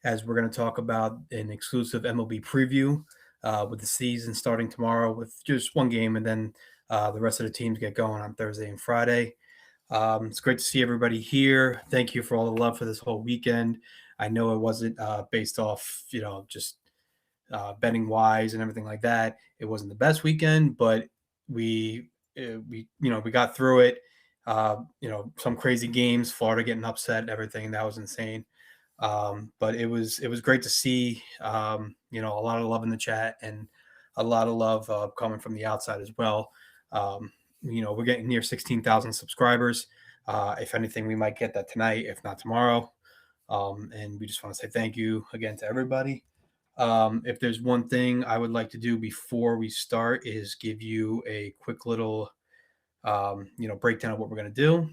as we're going to talk about an exclusive MLB preview with the season starting tomorrow with just one game, and then the rest of the teams get going on Thursday and Friday. It's great to see everybody here. Thank you for all the love for this whole weekend. I know it wasn't based off, just betting wise and everything like that. It wasn't the best weekend, but we got through it. Some crazy games, Florida getting upset and everything. That was insane. But it was great to see, a lot of love in the chat and a lot of love coming from the outside as well. We're getting near 16,000 subscribers. If anything, we might get that tonight, if not tomorrow. And we just want to say thank you again to everybody. If there's one thing I would like to do before we start is give you a quick little, breakdown of what we're going to do.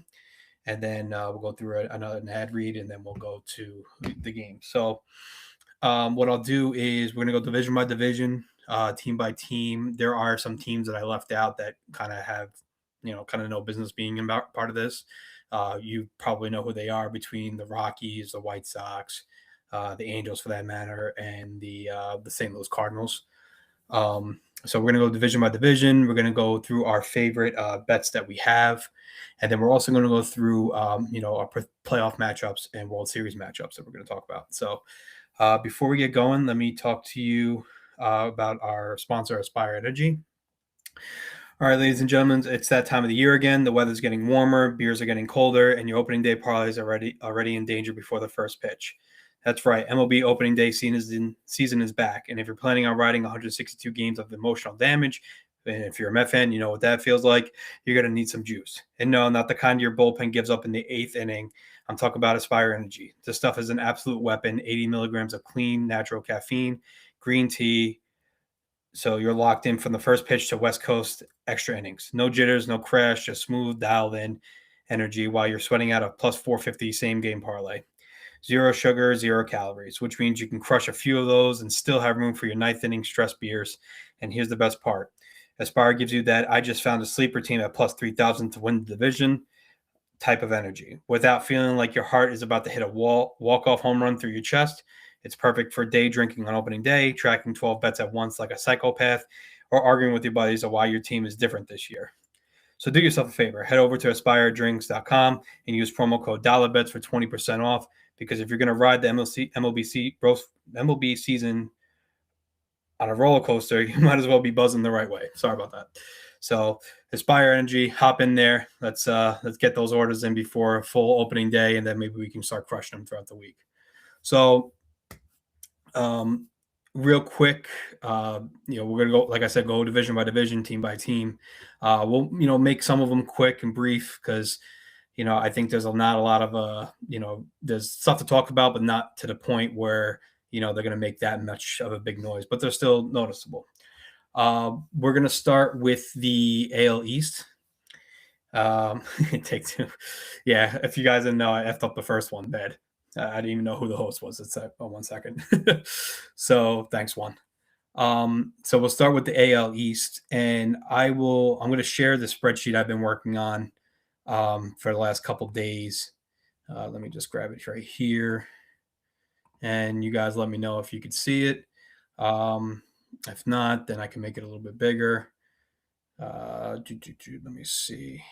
And then we'll go through an ad read, and then we'll go to the game. So what I'll do is we're going to go division by division, team by team. There are some teams that I left out that kind of have, kind of no business being part of this. You probably know who they are, between the Rockies, the White Sox, the Angels for that matter, and the St. Louis Cardinals. So we're going to go division by division. We're going to go through our favorite bets that we have. And then we're also going to go through, our playoff matchups and World Series matchups that we're going to talk about. So before we get going, let me talk to you about our sponsor, Aspire Energy. All right, ladies and gentlemen, it's that time of the year again. The weather's getting warmer, beers are getting colder, and your opening day parlays are already in danger before the first pitch. That's right. MLB opening day season is back. And if you're planning on riding 162 games of emotional damage, and if you're a Met fan, you know what that feels like, you're going to need some juice. And no, not the kind your bullpen gives up in the 8th inning. I'm talking about Aspire Energy. This stuff is an absolute weapon. 80 milligrams of clean, natural caffeine, green tea. So you're locked in from the first pitch to West Coast extra innings. No jitters, no crash, just smooth, dialed in energy while you're sweating out a plus 450 same game parlay. 0 sugar, 0 calories, which means you can crush a few of those and still have room for your 9th inning stress beers. And here's the best part. Aspire gives you that I just found a sleeper team at plus 3,000 to win the division type of energy without feeling like your heart is about to hit a walk-off home run through your chest. It's perfect for day drinking on opening day, tracking 12 bets at once like a psychopath, or arguing with your buddies on why your team is different this year. So do yourself a favor. Head over to aspiredrinks.com and use promo code DollarBets for 20% off. Because if you're going to ride the MLB season on a roller coaster, you might as well be buzzing the right way. Sorry about that. So Aspire Energy, hop in there. Let's get those orders in before a full opening day, and then maybe we can start crushing them throughout the week. So real quick, we're going to go, like I said, go division by division, team by team. We'll, make some of them quick and brief because I think there's not a lot of, there's stuff to talk about, but not to the point where, they're going to make that much of a big noise, but they're still noticeable. We're going to start with the AL East. Take two. Yeah, if you guys didn't know, I effed up the first one bad. I didn't even know who the host was. It's 1 second. So thanks, one. So we'll start with the AL East, and I'm going to share the spreadsheet I've been working on for the last couple days. Let me just grab it right here, and you guys let me know if you could see it. If not, then I can make it a little bit bigger. Let me see.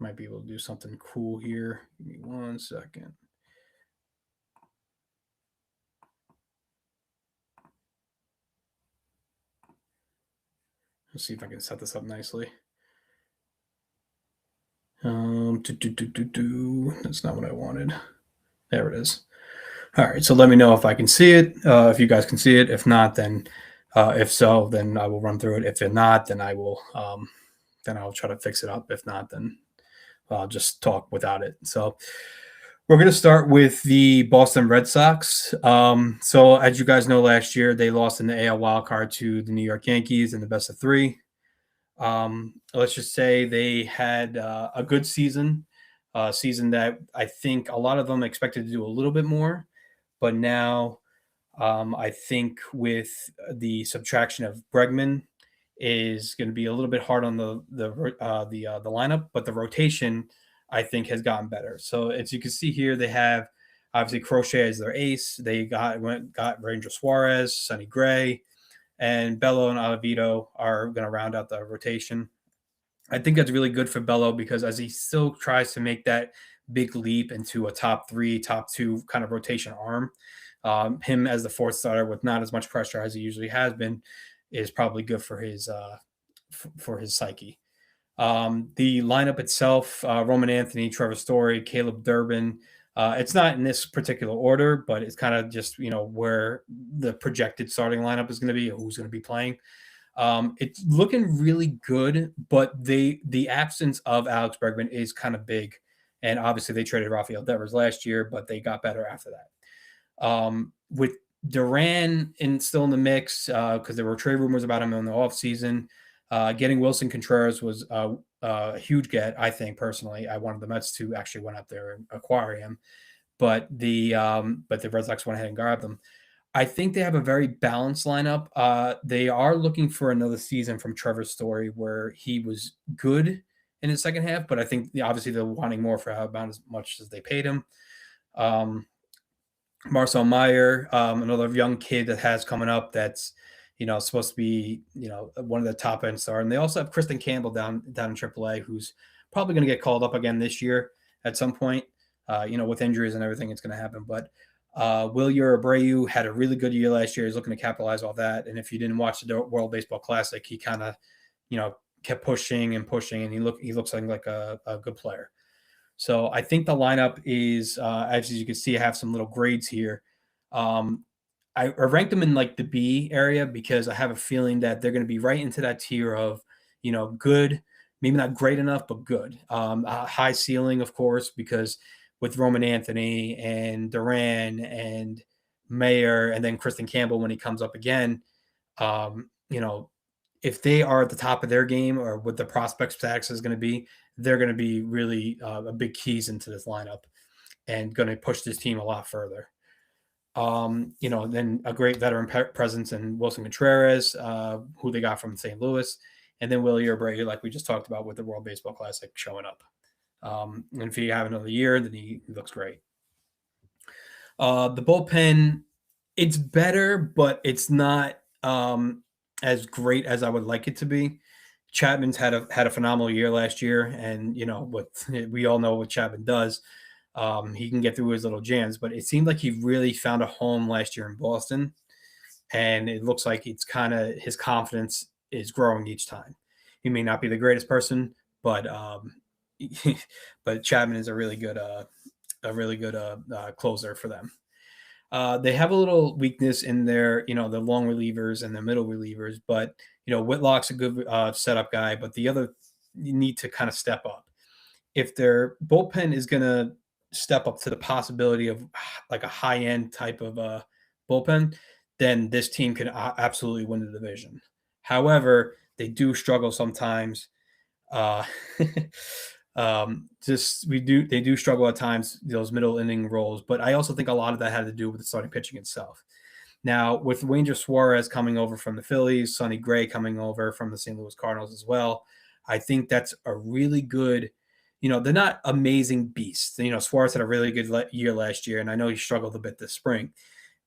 Might be able to do something cool here. Give me 1 second. Let's see if I can set this up nicely. That's not what I wanted. There it is. All right, so let me know if I can see it, if you guys can see it. If not, then if so, then I will run through it. If not, then I will then I'll try to fix it up. If not, then I'll just talk without it. So we're going to start with the Boston Red Sox. So as you guys know, last year they lost in the AL wildcard to the New York Yankees in the best of 3. Let's just say they had a good season, season that I think a lot of them expected to do a little bit more. But now I think with the subtraction of Bregman is going to be a little bit hard on the lineup, but the rotation I think has gotten better. So as you can see here, they have Obviously, Crochet is their ace. They got Ranger Suarez, Sonny Gray, and Bello and Avito are going to round out the rotation. I think that's really good for Bello because as he still tries to make that big leap into a top three, top two kind of rotation arm, him as the fourth starter with not as much pressure as he usually has been is probably good for his psyche. The lineup itself, Roman Anthony, Trevor Story, Caleb Durbin. It's not in this particular order, but it's kind of just, where the projected starting lineup is going to be, who's going to be playing. It's looking really good, but the absence of Alex Bregman is kind of big. And obviously they traded Rafael Devers last year, but they got better after that. With Duran still in the mix, because there were trade rumors about him in the offseason. Getting Wilson Contreras was a huge get, I think, personally. I wanted the Mets to actually went up there and acquire him, but the Red Sox went ahead and grabbed him. I think they have a very balanced lineup. They are looking for another season from Trevor Story where he was good in his second half, but I think obviously they're wanting more for about as much as they paid him. Marcel Meyer, another young kid that has coming up that's supposed to be one of the top end star, and they also have Kristen Campbell down in AAA, who's probably going to get called up again this year at some point. With injuries and everything, it's going to happen. But Wilyer Abreu had a really good year last year. He's looking to capitalize off that. And if you didn't watch the World Baseball Classic, he kind of kept pushing and pushing, and he looks like a good player. So I think the lineup is, as you can see, I have some little grades here. I ranked them in like the B area because I have a feeling that they're going to be right into that tier of, good, maybe not great enough, but good. A high ceiling, of course, because with Roman Anthony and Duran and Mayer and then Kristen Campbell when he comes up again, if they are at the top of their game or what the prospect status is going to be, they're going to be really a big keys into this lineup and going to push this team a lot further. Then a great veteran presence in Wilson Contreras, who they got from St. Louis, and then Wilyer Abreu, like we just talked about with the World Baseball Classic showing up. And if you have another year, then he looks great. The bullpen, it's better, but it's not as great as I would like it to be. Chapman's had a phenomenal year last year, and what we all know what Chapman does. He can get through his little jams, but it seemed like he really found a home last year in Boston, and it looks like it's kind of his confidence is growing each time. He may not be the greatest person, but but Chapman is a really good closer for them. They have a little weakness in their, the long relievers and the middle relievers, but Whitlock's a good setup guy, but the other need to kind of step up. If their bullpen is going to step up to the possibility of like a high end type of bullpen, then this team can absolutely win the division. However, they do struggle sometimes. They do struggle at times, those middle inning roles, but I also think a lot of that had to do with the starting pitching itself. Now, with Ranger Suarez coming over from the Phillies, Sonny Gray coming over from the St. Louis Cardinals as well, I think that's a really good, they're not amazing beasts. Suarez had a really good year last year, and I know he struggled a bit this spring,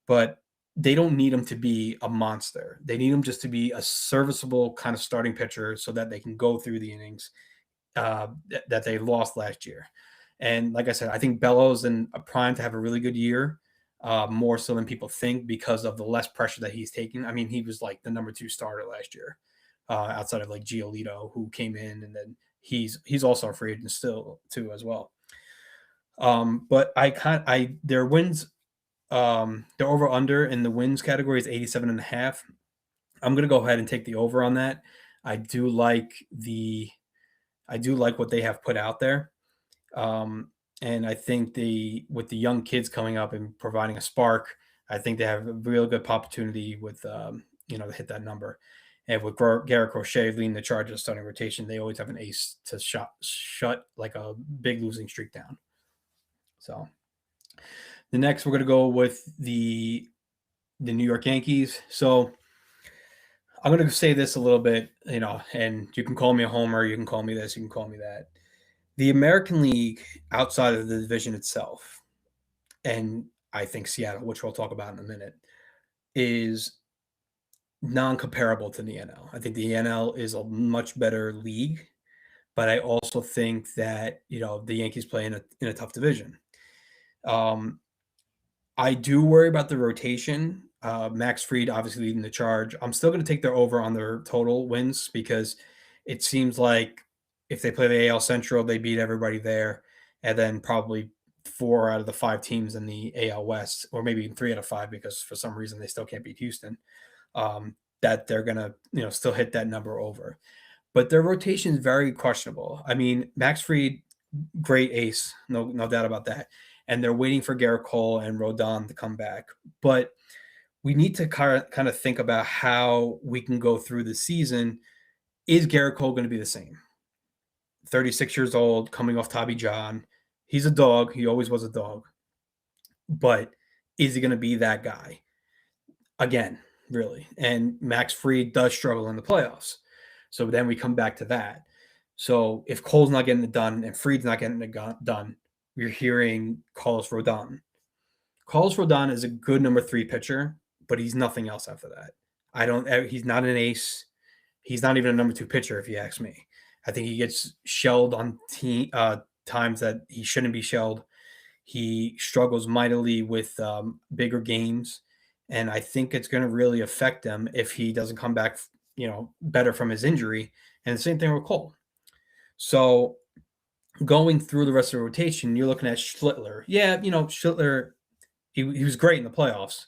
but they don't need him to be a monster. They need him just to be a serviceable kind of starting pitcher so that they can go through the innings that they lost last year. And like I said, I think Bello's in a prime to have a really good year, more so than people think because of the less pressure that he's taking. I mean, he was like the number 2 starter last year, outside of like Giolito, who came in, and then he's also a free agent still too as well. But their wins, their over under in the wins category is 87.5. I'm gonna go ahead and take the over on that. I do like what they have put out there. And I think with the young kids coming up and providing a spark, I think they have a real good opportunity with, to hit that number. And with Garrett Crochet leading the charge of starting rotation, they always have an ace to shut like a big losing streak down. So the next, we're going to go with the New York Yankees. So I'm going to say this a little bit, and you can call me a homer, you can call me this, you can call me that. The American League, outside of the division itself, and I think Seattle, which we'll talk about in a minute, is non-comparable to the NL. I think the NL is a much better league, but I also think that, the Yankees play in a tough division. Um, I do worry about the rotation. Max Fried obviously leading the charge. I'm still going to take their over on their total wins because it seems like if they play the AL Central, they beat everybody there, and then probably 4 out of the 5 teams in the AL West, or maybe 3 out of 5 because for some reason they still can't beat Houston. That they're gonna still hit that number over, but their rotation is very questionable. I mean, Max Fried, great ace, no doubt about that. And they're waiting for Garrett Cole and Rodon to come back. But we need to kind of think about how we can go through the season. Is Garrett Cole going to be the same? 36 years old, coming off Tommy John. He's a dog. He always was a dog. But is he going to be that guy again, really? And Max Fried does struggle in the playoffs. So then we come back to that. So if Cole's not getting it done and Fried's not getting it done, we're hearing Carlos Rodon. Carlos Rodon is a good number 3 pitcher, but he's nothing else after that. He's not an ace. He's not even a number 2 pitcher, if you ask me. I think he gets shelled on times that he shouldn't be shelled. He struggles mightily with bigger games, and I think it's going to really affect him if he doesn't come back, better from his injury. And the same thing with Cole. So going through the rest of the rotation, you're looking at Schlittler. Yeah, Schlittler, he was great in the playoffs,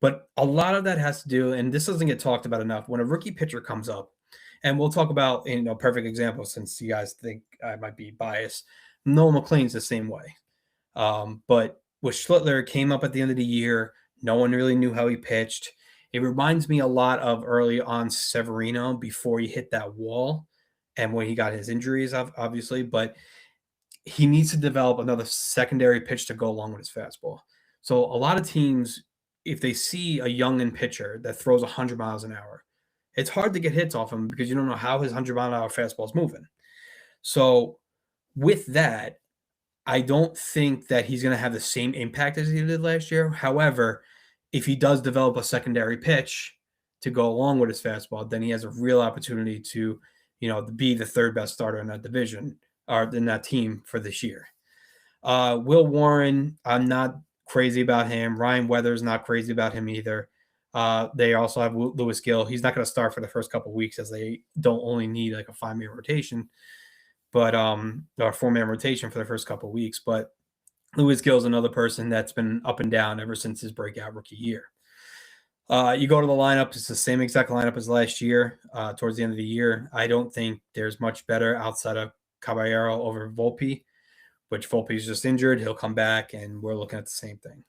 but a lot of that has to do, and this doesn't get talked about enough, when a rookie pitcher comes up, and we'll talk about, perfect example since you guys think I might be biased. Noel McLean's the same way. But with Schlittler, came up at the end of the year. No one really knew how he pitched. It reminds me a lot of early on Severino before he hit that wall and when he got his injuries, obviously. But he needs to develop another secondary pitch to go along with his fastball. So a lot of teams, if they see a youngin pitcher that throws 100 miles an hour, it's hard to get hits off him because you don't know how his 100-mile-an-hour fastball is moving. So with that, I don't think that he's going to have the same impact as he did last year. However, if he does develop a secondary pitch to go along with his fastball, then he has a real opportunity to, be the third best starter in that division or in that team for this year. Will Warren, I'm not crazy about him. Ryan Weathers, not crazy about him either. They also have Lewis Gill. He's not going to start for the first couple of weeks as they don't only need like a 5-man rotation, but or 4-man rotation for the first couple of weeks. But Lewis Gill is another person that's been up and down ever since his breakout rookie year. You go to the lineup, it's the same exact lineup as last year. Towards the end of the year, I don't think there's much better outside of Caballero over Volpe, which Volpe's just injured. He'll come back, and we're looking at the same thing.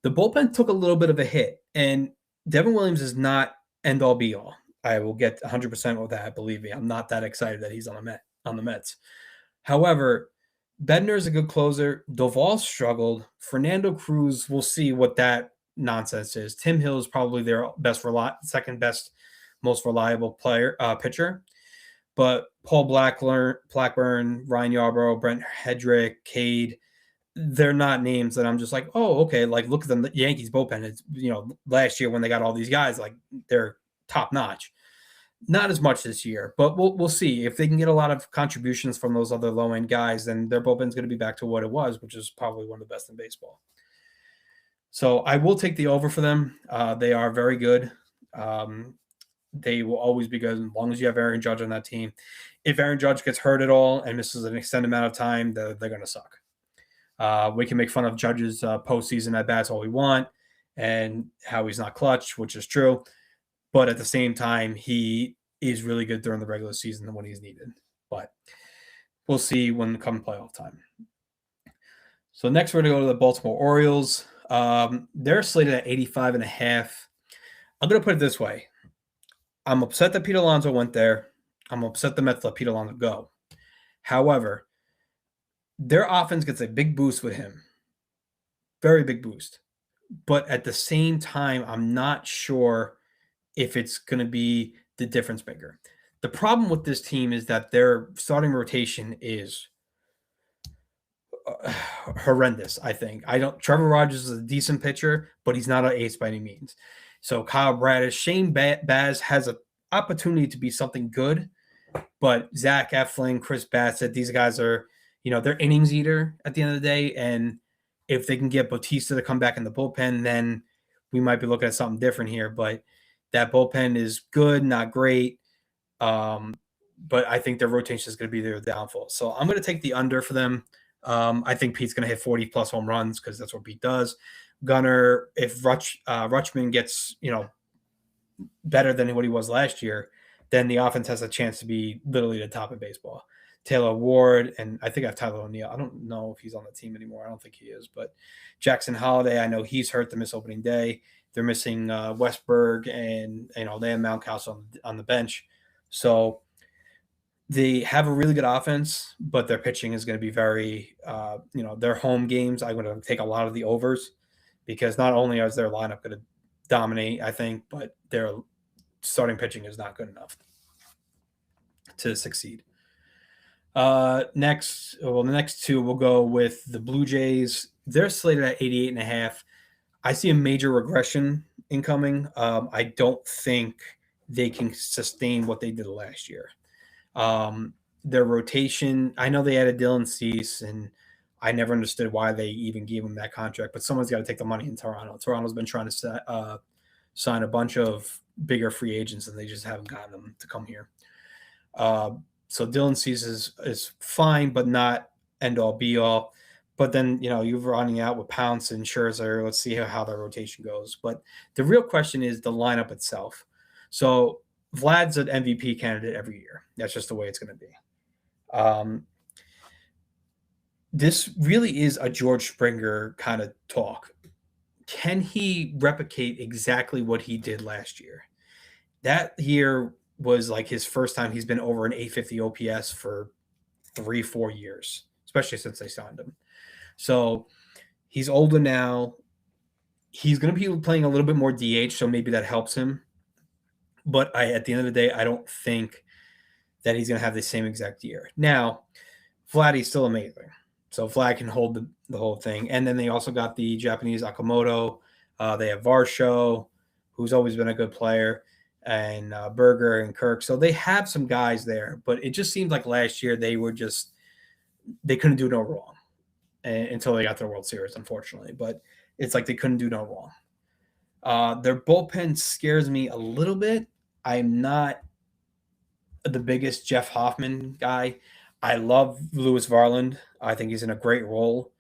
The bullpen took a little bit of a hit, and Devin Williams is not end-all be-all. I will get 100% with that. Believe me, I'm not that excited that he's on the Mets. However, Bednar is a good closer. Doval struggled. Fernando Cruz, we'll see what that nonsense is. Tim Hill is probably their second best, most reliable pitcher. But Paul Blackburn, Ryan Yarbrough, Brent Hedrick, Cade, they're not names that I'm just like, oh, okay. Like, look at the Yankees bullpen. It's, last year when they got all these guys, like, they're top notch. Not as much this year, but we'll see. If they can get a lot of contributions from those other low-end guys, then their bullpen's going to be back to what it was, which is probably one of the best in baseball. So I will take the over for them. They are very good. They will always be good as long as you have Aaron Judge on that team. If Aaron Judge gets hurt at all and misses an extended amount of time, they're going to suck. We can make fun of Judge's postseason at bats all we want and how he's not clutch, which is true. But at the same time, he is really good during the regular season when he's needed. But we'll see when come playoff time. So next we're going to go to the Baltimore Orioles. They're slated at 85.5. I'm going to put it this way. I'm upset that Pete Alonso went there. I'm upset the Mets let Pete Alonso go. However, their offense gets a big boost with him. Very big boost. But at the same time, I'm not sure if it's going to be the difference maker. The problem with this team is that their starting rotation is horrendous, I think. Trevor Rogers is a decent pitcher, but he's not an ace by any means. So Kyle Bradish, Shane Baz has an opportunity to be something good, but Zach Eflin, Chris Bassett, these guys are, they're innings eater at the end of the day. And if they can get Bautista to come back in the bullpen, then we might be looking at something different here. But that bullpen is good, not great. But I think their rotation is going to be their downfall. So I'm going to take the under for them. I think Pete's going to hit 40 plus home runs because that's what Pete does. Gunnar, if Rutschman gets, better than what he was last year, then the offense has a chance to be literally the top of baseball. Taylor Ward, and I think I have Tyler O'Neill. I don't know if he's on the team anymore. I don't think he is. But Jackson Holiday, I know he's hurt to miss opening day. They're missing Westberg, and they have Mountcastle on the bench. So they have a really good offense, but their pitching is going to be very, their home games. I'm going to take a lot of the overs because not only is their lineup going to dominate, I think, but their starting pitching is not good enough to succeed. The next two we'll go with the Blue Jays. They're slated at 88.5. I see a major regression incoming. I don't think they can sustain what they did last year. Their rotation, I know they added Dylan Cease, and I never understood why they even gave him that contract, but someone's got to take the money in Toronto. Toronto's been trying to sign a bunch of bigger free agents, and they just haven't gotten them to come here. So Dylan Cease is fine, but not end all be all. But then, you're running out with Pounce and Scherzer. Let's see how the rotation goes. But the real question is the lineup itself. So Vlad's an MVP candidate every year. That's just the way it's going to be. This really is a George Springer kind of talk. Can he replicate exactly what he did last year? That year was like his first time he's been over an 850 OPS for 3-4 years, especially since they signed him. So he's older now. He's going to be playing a little bit more DH, so maybe that helps him. But at the end of the day, I don't think that he's going to have the same exact year. Now, Vladdy's still amazing. So Vlad can hold the whole thing. And then they also got the Japanese Akamoto. They have Varsho, who's always been a good player, and Berger and Kirk. So they have some guys there. But it just seemed like last year they couldn't do no wrong until they got to the World Series, unfortunately. But it's like they couldn't do no wrong. Their bullpen scares me a little bit. I'm not the biggest Jeff Hoffman guy. I love Lewis Varland. I think he's in a great role.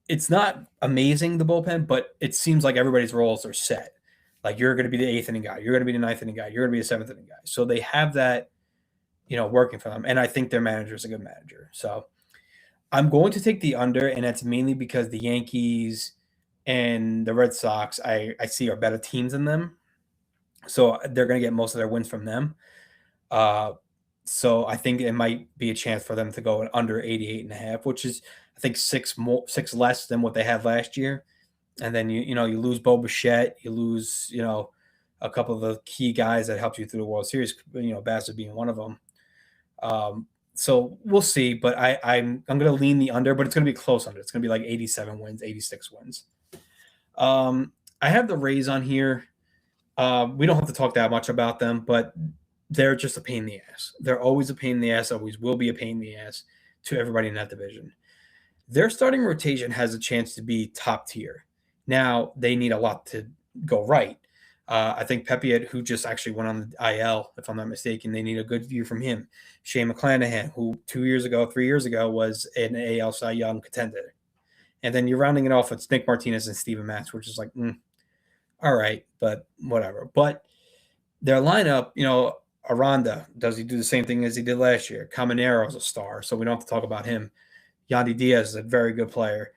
It's not amazing, the bullpen, but it seems like everybody's roles are set. Like, you're going to be the 8th inning guy. You're going to be the 9th inning guy. You're going to be the 7th inning guy. So they have that, working for them. And I think their manager is a good manager. So I'm going to take the under, and that's mainly because the Yankees and the Red Sox I see are better teams than them. So they're going to get most of their wins from them. So I think it might be a chance for them to go under 88.5, which is, I think, six less than what they had last year. And then you lose Bo Bichette, you lose a couple of the key guys that helped you through the World Series. Bassett being one of them. So we'll see, but I'm going to lean the under, but it's going to be close under. It's going to be like 87 wins, 86 wins. I have the Rays on here. We don't have to talk that much about them, but they're just a pain in the ass. They're always a pain in the ass, always will be a pain in the ass to everybody in that division. Their starting rotation has a chance to be top tier. Now, they need a lot to go right. I think Pepiot, who just actually went on the IL, if I'm not mistaken, they need a good year from him. Shane McClanahan, who 3 years ago, was an AL Cy Young contender. And then you're rounding it off with Nick Martinez and Steven Matz, which is like, all right, but whatever. But their lineup, Aranda, does he do the same thing as he did last year? Caminero is a star, so we don't have to talk about him. Yandy Diaz is a very good player.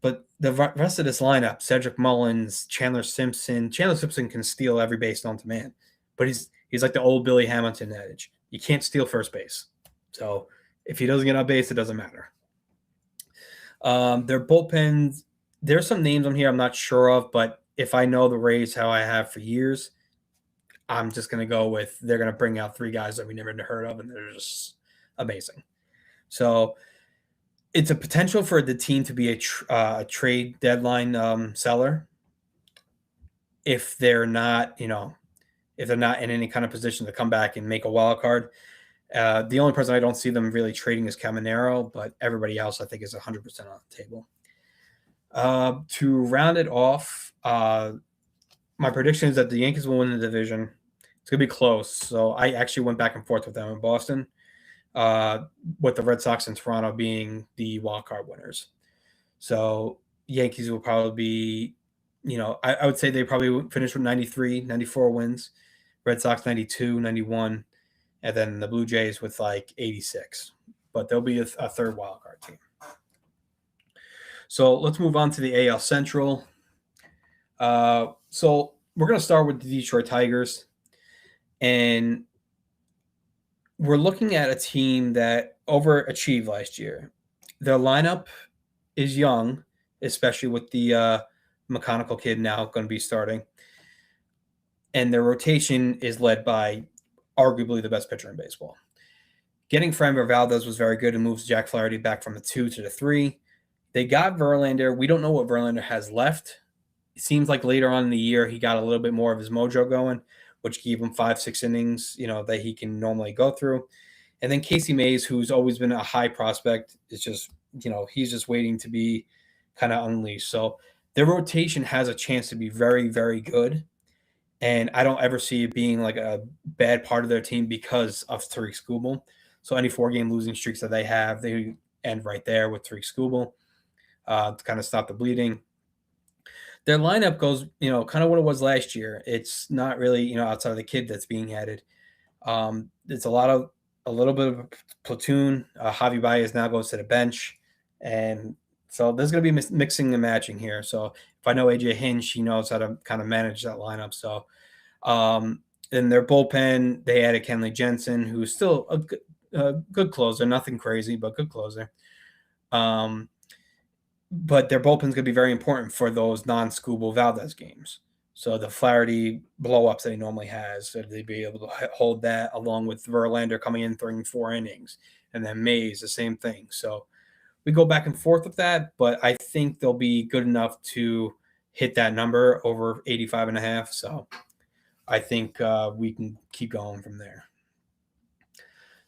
But the rest of this lineup, Cedric Mullins, Chandler Simpson can steal every base known to man. But he's like the old Billy Hamilton adage. You can't steal first base. So if he doesn't get on base, it doesn't matter. Their bullpens, there's some names on here I'm not sure of, but if I know the Rays how I have for years, I'm just going to go with they're going to bring out 3 guys that we never heard of, and they're just amazing. So it's a potential for the team to be a trade deadline seller if they're not, if they're not in any kind of position to come back and make a wild card. The only person I don't see them really trading is Caminero, but everybody else I think is 100% on the table. To round it off, my prediction is that the Yankees will win the division. It's going to be close. So I actually went back and forth with them in Boston, with the Red Sox and Toronto being the wild card winners. So Yankees will probably be, I would say they probably finish with 93, 94 wins. Red Sox 92, 91, and then the Blue Jays with like 86. But there'll be a third wild card team. So let's move on to the AL Central. So we're going to start with the Detroit Tigers. And we're looking at a team that overachieved last year. Their lineup is young, especially with the mechanical kid now going to be starting. And their rotation is led by arguably the best pitcher in baseball. Getting Framber Valdez was very good and moves Jack Flaherty back from the 2 to the 3. They got Verlander. We don't know what Verlander has left. It seems like later on in the year he got a little bit more of his mojo going, which gave him 5-6 innings, that he can normally go through. And then Casey Mays, who's always been a high prospect, is just, he's just waiting to be kind of unleashed. So their rotation has a chance to be very, very good. And I don't ever see it being like a bad part of their team because of Tariq Skubal. So any 4-game losing streaks that they have, they end right there with Tariq Skubal to kind of stop the bleeding. Their lineup goes, kind of what it was last year. It's not really, outside of the kid that's being added. It's a little bit of a platoon. Javi Baez now goes to the bench. And so there's going to be mixing and matching here. So if I know AJ Hinch, he knows how to kind of manage that lineup. So in their bullpen, they added Kenley Jensen, who's still a good closer. Nothing crazy, but good closer. But their bullpen's going to be very important for those non-Skubal Valdez games. So the Flaherty blow-ups that he normally has, so they'd be able to hold that along with Verlander coming in throwing 4 innings. And then Mays, the same thing. So we go back and forth with that, but I think they'll be good enough to hit that number over 85.5. So I think we can keep going from there.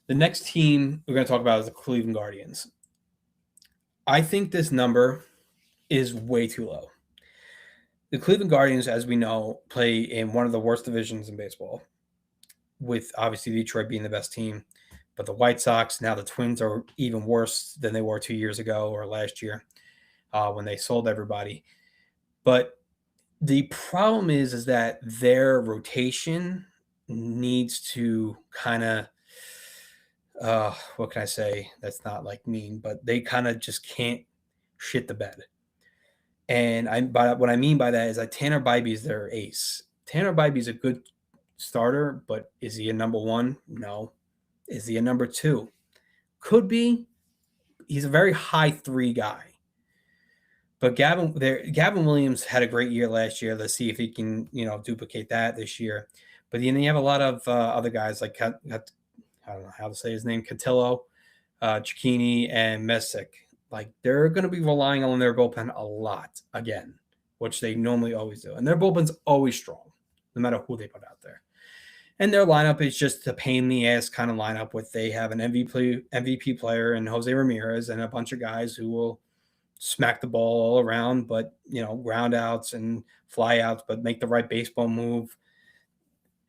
The next team we're going to talk about is the Cleveland Guardians. I think this number is way too low. The Cleveland Guardians, as we know, play in one of the worst divisions in baseball, with obviously Detroit being the best team. But the White Sox, now the Twins, are even worse than they were 2 years ago or last year when they sold everybody. But the problem is that their rotation needs to kind of, what can I say? That's not like mean, but they kind of just can't shit the bed. And what I mean by that is that Tanner Bybee is their ace. Tanner Bybee is a good starter, but is he a number 1? No. Is he a number 2? Could be. He's a very high 3 guy. But Gavin Williams had a great year last year. Let's see if he can, duplicate that this year. But then you have a lot of other guys like, I don't know how to say his name, Cotillo, Cicchini, and Messick. Like, they're going to be relying on their bullpen a lot again, which they normally always do. And their bullpen's always strong, no matter who they put out there. And their lineup is just a pain-in-the-ass kind of lineup with they have an MVP player and Jose Ramirez and a bunch of guys who will smack the ball all around, but, ground outs and fly outs, but make the right baseball move.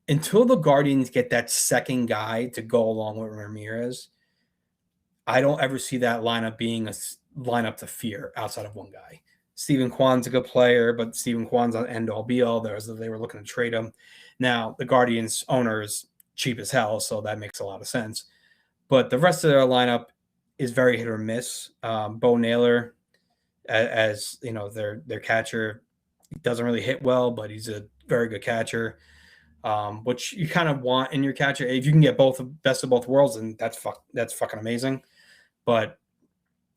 Until the Guardians get that second guy to go along with Ramirez, I don't ever see that lineup being a lineup to fear outside of one guy. Steven Kwan's a good player, but Steven Kwan's on end-all be-all. They were looking to trade him. Now, the Guardians owner is cheap as hell, so that makes a lot of sense. But the rest of their lineup is very hit or miss. Bo Naylor, as their catcher, doesn't really hit well, but he's a very good catcher, which you kind of want in your catcher. If you can get best of both worlds, then that's fucking amazing. But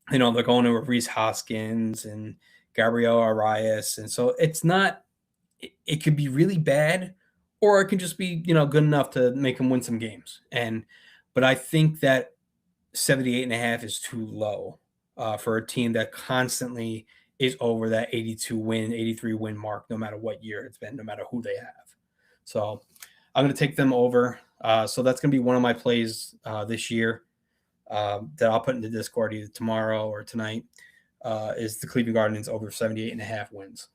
they're going to Reese Hoskins and Gabriel Arias, and so it's not. It could be really bad, or it can just be good enough to make them win some games. But I think that 78.5 is too low. for a team that constantly is over that 82 win, 83 win mark, no matter what year it's been, no matter who they have. So I'm going to take them over. So that's going to be one of my plays this year that I'll put in the Discord either tomorrow or tonight. Is the Cleveland Guardians over 78.5 wins.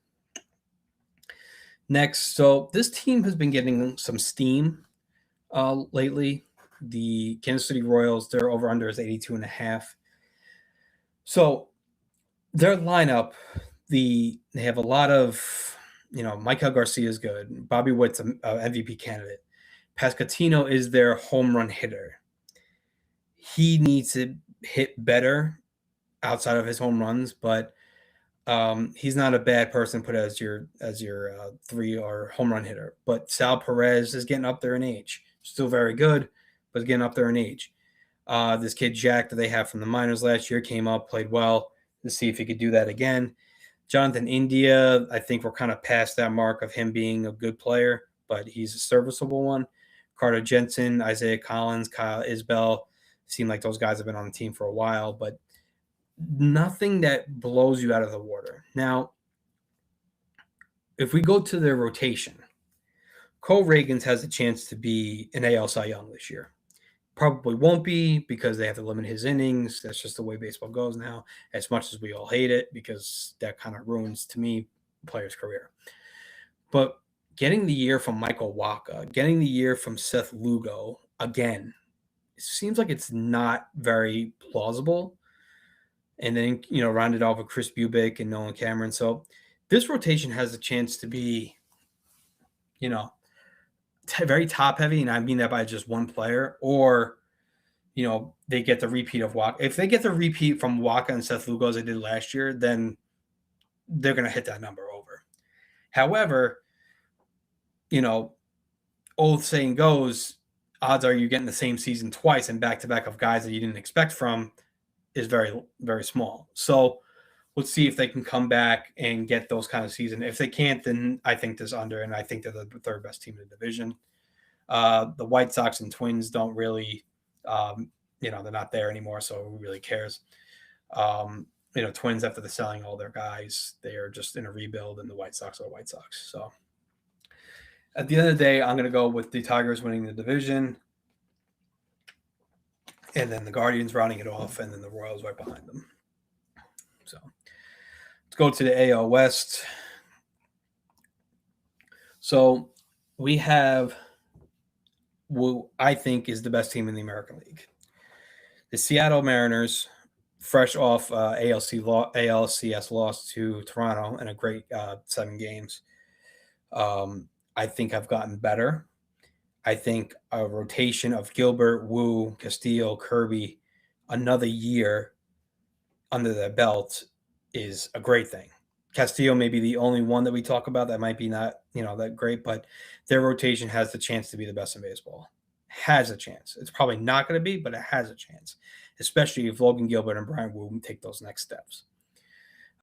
Next, so this team has been getting some steam lately. The Kansas City Royals, their over-under is 82.5. So their lineup, they have a lot of, Michael Garcia is good. Bobby Witt's an MVP candidate. Pascatino is their home run hitter. He needs to hit better outside of his home runs, but he's not a bad person to put as your 3 or home run hitter. But Sal Perez is getting up there in age. Still very good, but getting up there in age. This kid Jack that they have from the minors last year came up, played well. Let's see if he could do that again. Jonathan India, I think we're kind of past that mark of him being a good player, but he's a serviceable one. Carter Jensen, Isaiah Collins, Kyle Isbell, seem like those guys have been on the team for a while, but nothing that blows you out of the water. Now, if we go to their rotation, Cole Reagans has a chance to be an AL Cy Young this year. Probably won't be because they have to limit his innings. That's just the way baseball goes now, as much as we all hate it, because that kind of ruins, to me, a player's career. But getting the year from Michael Wacha, getting the year from Seth Lugo, again, it seems like it's not very plausible. And then, rounded off with Chris Bubick and Nolan Cameron. So this rotation has a chance to be, very top heavy, and I mean that by just one player, or they get the repeat of Wacha. If they get the repeat from Wacha and Seth Lugo as they did last year, then they're going to hit that number over. However, old saying goes, odds are you getting the same season twice and back-to-back of guys that you didn't expect from is very, very small. So let's see if they can come back and get those kind of season. If they can't, then I think this under, and I think they're the third best team in the division. The White Sox and Twins don't really, they're not there anymore, so who really cares? Twins, after the selling all their guys, they are just in a rebuild, and the White Sox are White Sox. So at the end of the day, I'm going to go with the Tigers winning the division, and then the Guardians rounding it off, and then the Royals right behind them. So let's go to the AL West. So we have who I think is the best team in the American League. The Seattle Mariners, fresh off ALCS loss to Toronto in a great 7 games, I think have gotten better. I think a rotation of Gilbert, Wu, Castillo, Kirby, another year under their belt is a great thing. Castillo may be the only one that we talk about that might be not, that great, but their rotation has the chance to be the best in baseball. Has a chance. It's probably not going to be, but it has a chance, especially if Logan Gilbert and Brian Wu take those next steps.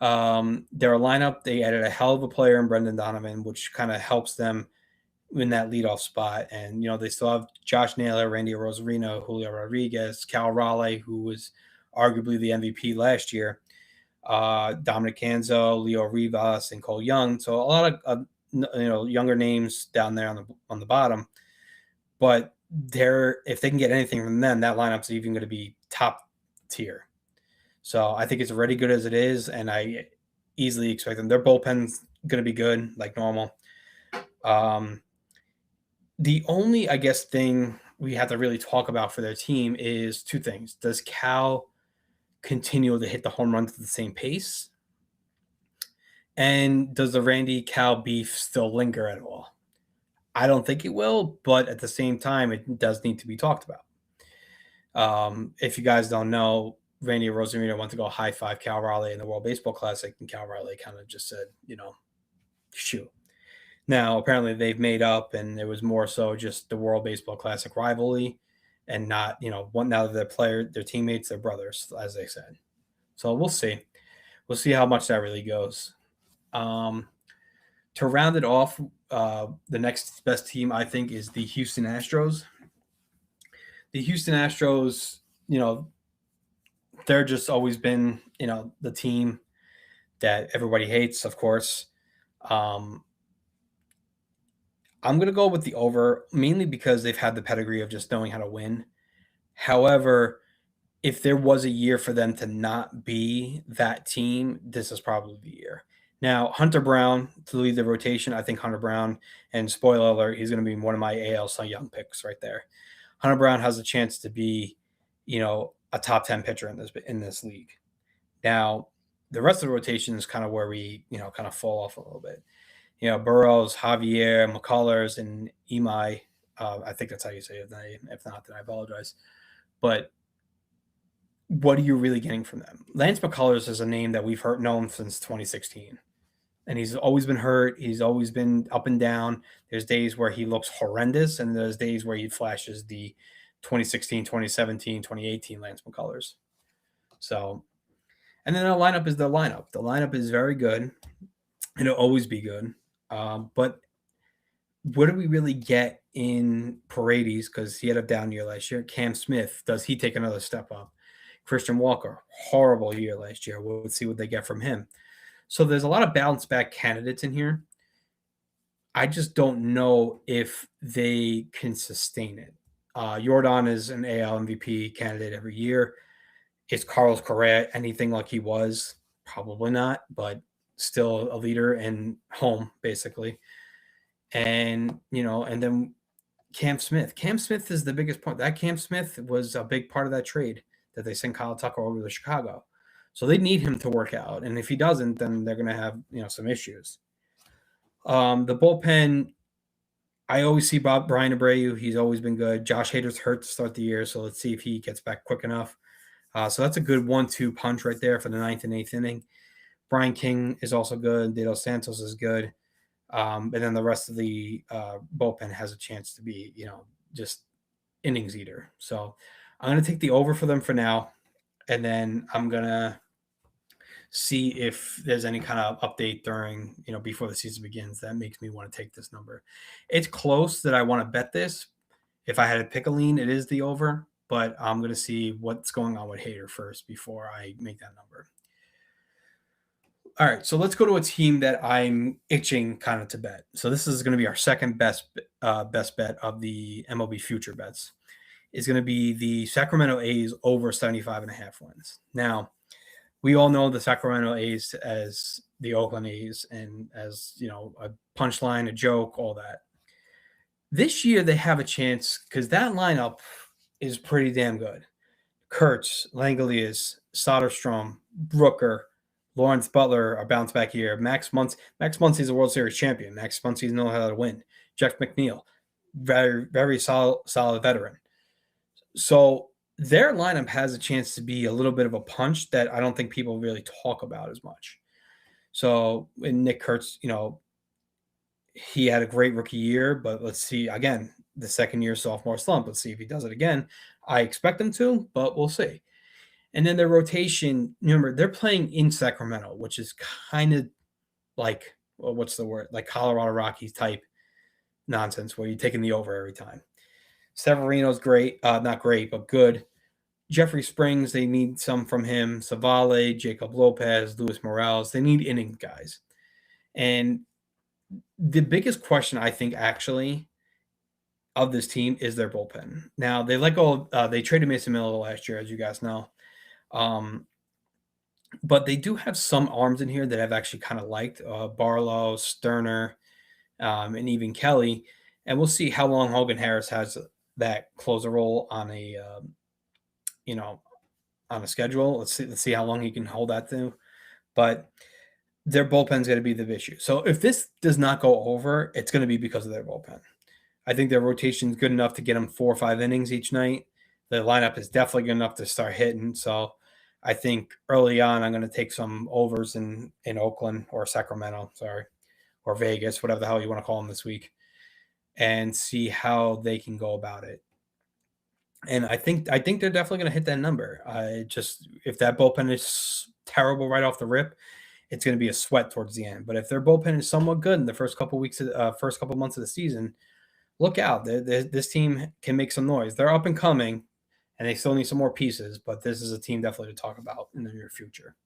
Their lineup, they added a hell of a player in Brendan Donovan, which kind of helps them in that leadoff spot. And, they still have Josh Naylor, Randy Rosarino, Julio Rodriguez, Cal Raleigh, who was arguably the MVP last year, Dominic Canzo, Leo Rivas, and Cole Young. So a lot of, younger names down there on the bottom. But if they can get anything from them, that lineup's even going to be top tier. So I think it's already good as it is, and I easily expect them. Their bullpen's going to be good, like normal. The only, I guess, thing we have to really talk about for their team is 2 things. Does Cal continue to hit the home runs at the same pace? And does the Randy Cal beef still linger at all? I don't think it will, but at the same time, it does need to be talked about. If you guys don't know, Randy Rosarino went to go high five Cal Raleigh in the World Baseball Classic, and Cal Raleigh kind of just said, shoot. Now, apparently they've made up, and it was more so just the World Baseball Classic rivalry, and not, now that their teammates, their brothers, as they said. So we'll see. We'll see how much that really goes. To round it off, the next best team, I think, is the Houston Astros. The Houston Astros, they're just always been, the team that everybody hates, of course. Um, I'm gonna go with the over mainly because they've had the pedigree of just knowing how to win. However, if there was a year for them to not be that team, this is probably the year. Now, Hunter Brown to lead the rotation, I think Hunter Brown, and spoiler alert, he's going to be one of my AL Cy Young picks right there. Hunter Brown has a chance to be, a top 10 pitcher in this league. Now, the rest of the rotation is kind of where we, kind of fall off a little bit. Burrows, Javier, McCullers, and Imai. I think that's how you say his name. If not, then I apologize. But what are you really getting from them? Lance McCullers is a name that we've known since 2016, and he's always been hurt. He's always been up and down. There's days where he looks horrendous, and there's days where he flashes the 2016, 2017, 2018 Lance McCullers. So, and then the lineup is the lineup. The lineup is very good, and it'll always be good. But what do we really get in Paredes? Because he had a down year last year. Cam Smith, does he take another step up? Christian Walker, horrible year last year. We'll see what they get from him. So there's a lot of bounce back candidates in here. I just don't know if they can sustain it. Jordan is an AL MVP candidate every year. Is Carlos Correa anything like he was? Probably not, but still a leader and home, basically. And, and then Cam Smith. Cam Smith is the biggest point. That Cam Smith was a big part of that trade that they sent Kyle Tucker over to Chicago. So they need him to work out. And if he doesn't, then they're going to have, some issues. The bullpen, I always see Brian Abreu. He's always been good. Josh Hader's hurt to start the year, so let's see if he gets back quick enough. So that's a good 1-2 punch right there for the 9th and 8th inning. Brian King is also good. De Los Santos is good. And then the rest of the bullpen has a chance to be, just innings eater. So I'm going to take the over for them for now. And then I'm going to see if there's any kind of update during, before the season begins that makes me want to take this number. It's close that I want to bet this. If I had to pick a lean, it is the over, but I'm going to see what's going on with Hader first before I make that number. All right, so let's go to a team that I'm itching kind of to bet. So this is going to be our second best bet of the MLB future bets. Is going to be the Sacramento A's over 75.5 wins. Now, we all know the Sacramento A's as the Oakland A's and as, a punchline, a joke, all that. This year they have a chance because that lineup is pretty damn good. Kurtz, Langeliers, Soderstrom, Brooker, Lawrence Butler, a bounce back year. Max Muncy's a World Series champion. Max Muncy knows how to win. Jeff McNeil, very, very solid veteran. So their lineup has a chance to be a little bit of a punch that I don't think people really talk about as much. So in Nick Kurtz, he had a great rookie year, but let's see, again, the second year sophomore slump. Let's see if he does it again. I expect him to, but we'll see. And then their rotation, remember, they're playing in Sacramento, which is kind of like, well, what's the word? Like Colorado Rockies type nonsense where you're taking the over every time. Severino's great, not great, but good. Jeffrey Springs, they need some from him. Savale, Jacob Lopez, Luis Morales, they need inning guys. And the biggest question, I think, actually, of this team is their bullpen. Now, they traded Mason Miller last year, as you guys know. But they do have some arms in here that I've actually kind of liked. Barlow, Sterner, and even Kelly. And we'll see how long Hogan Harris has that closer role on a on a schedule. Let's see how long he can hold that to. But their bullpen's going to be the issue. So if this does not go over, it's going to be because of their bullpen. I think their rotation is good enough to get them 4 or 5 innings each night. The lineup is definitely good enough to start hitting. So I think early on, I'm going to take some overs in Oakland or Sacramento, or Vegas, whatever the hell you want to call them this week, and see how they can go about it. And I think they're definitely going to hit that number. If that bullpen is terrible right off the rip, it's going to be a sweat towards the end. But if their bullpen is somewhat good in the first couple months of the season, look out. This team can make some noise. They're up and coming, and they still need some more pieces, but this is a team definitely to talk about in the near future.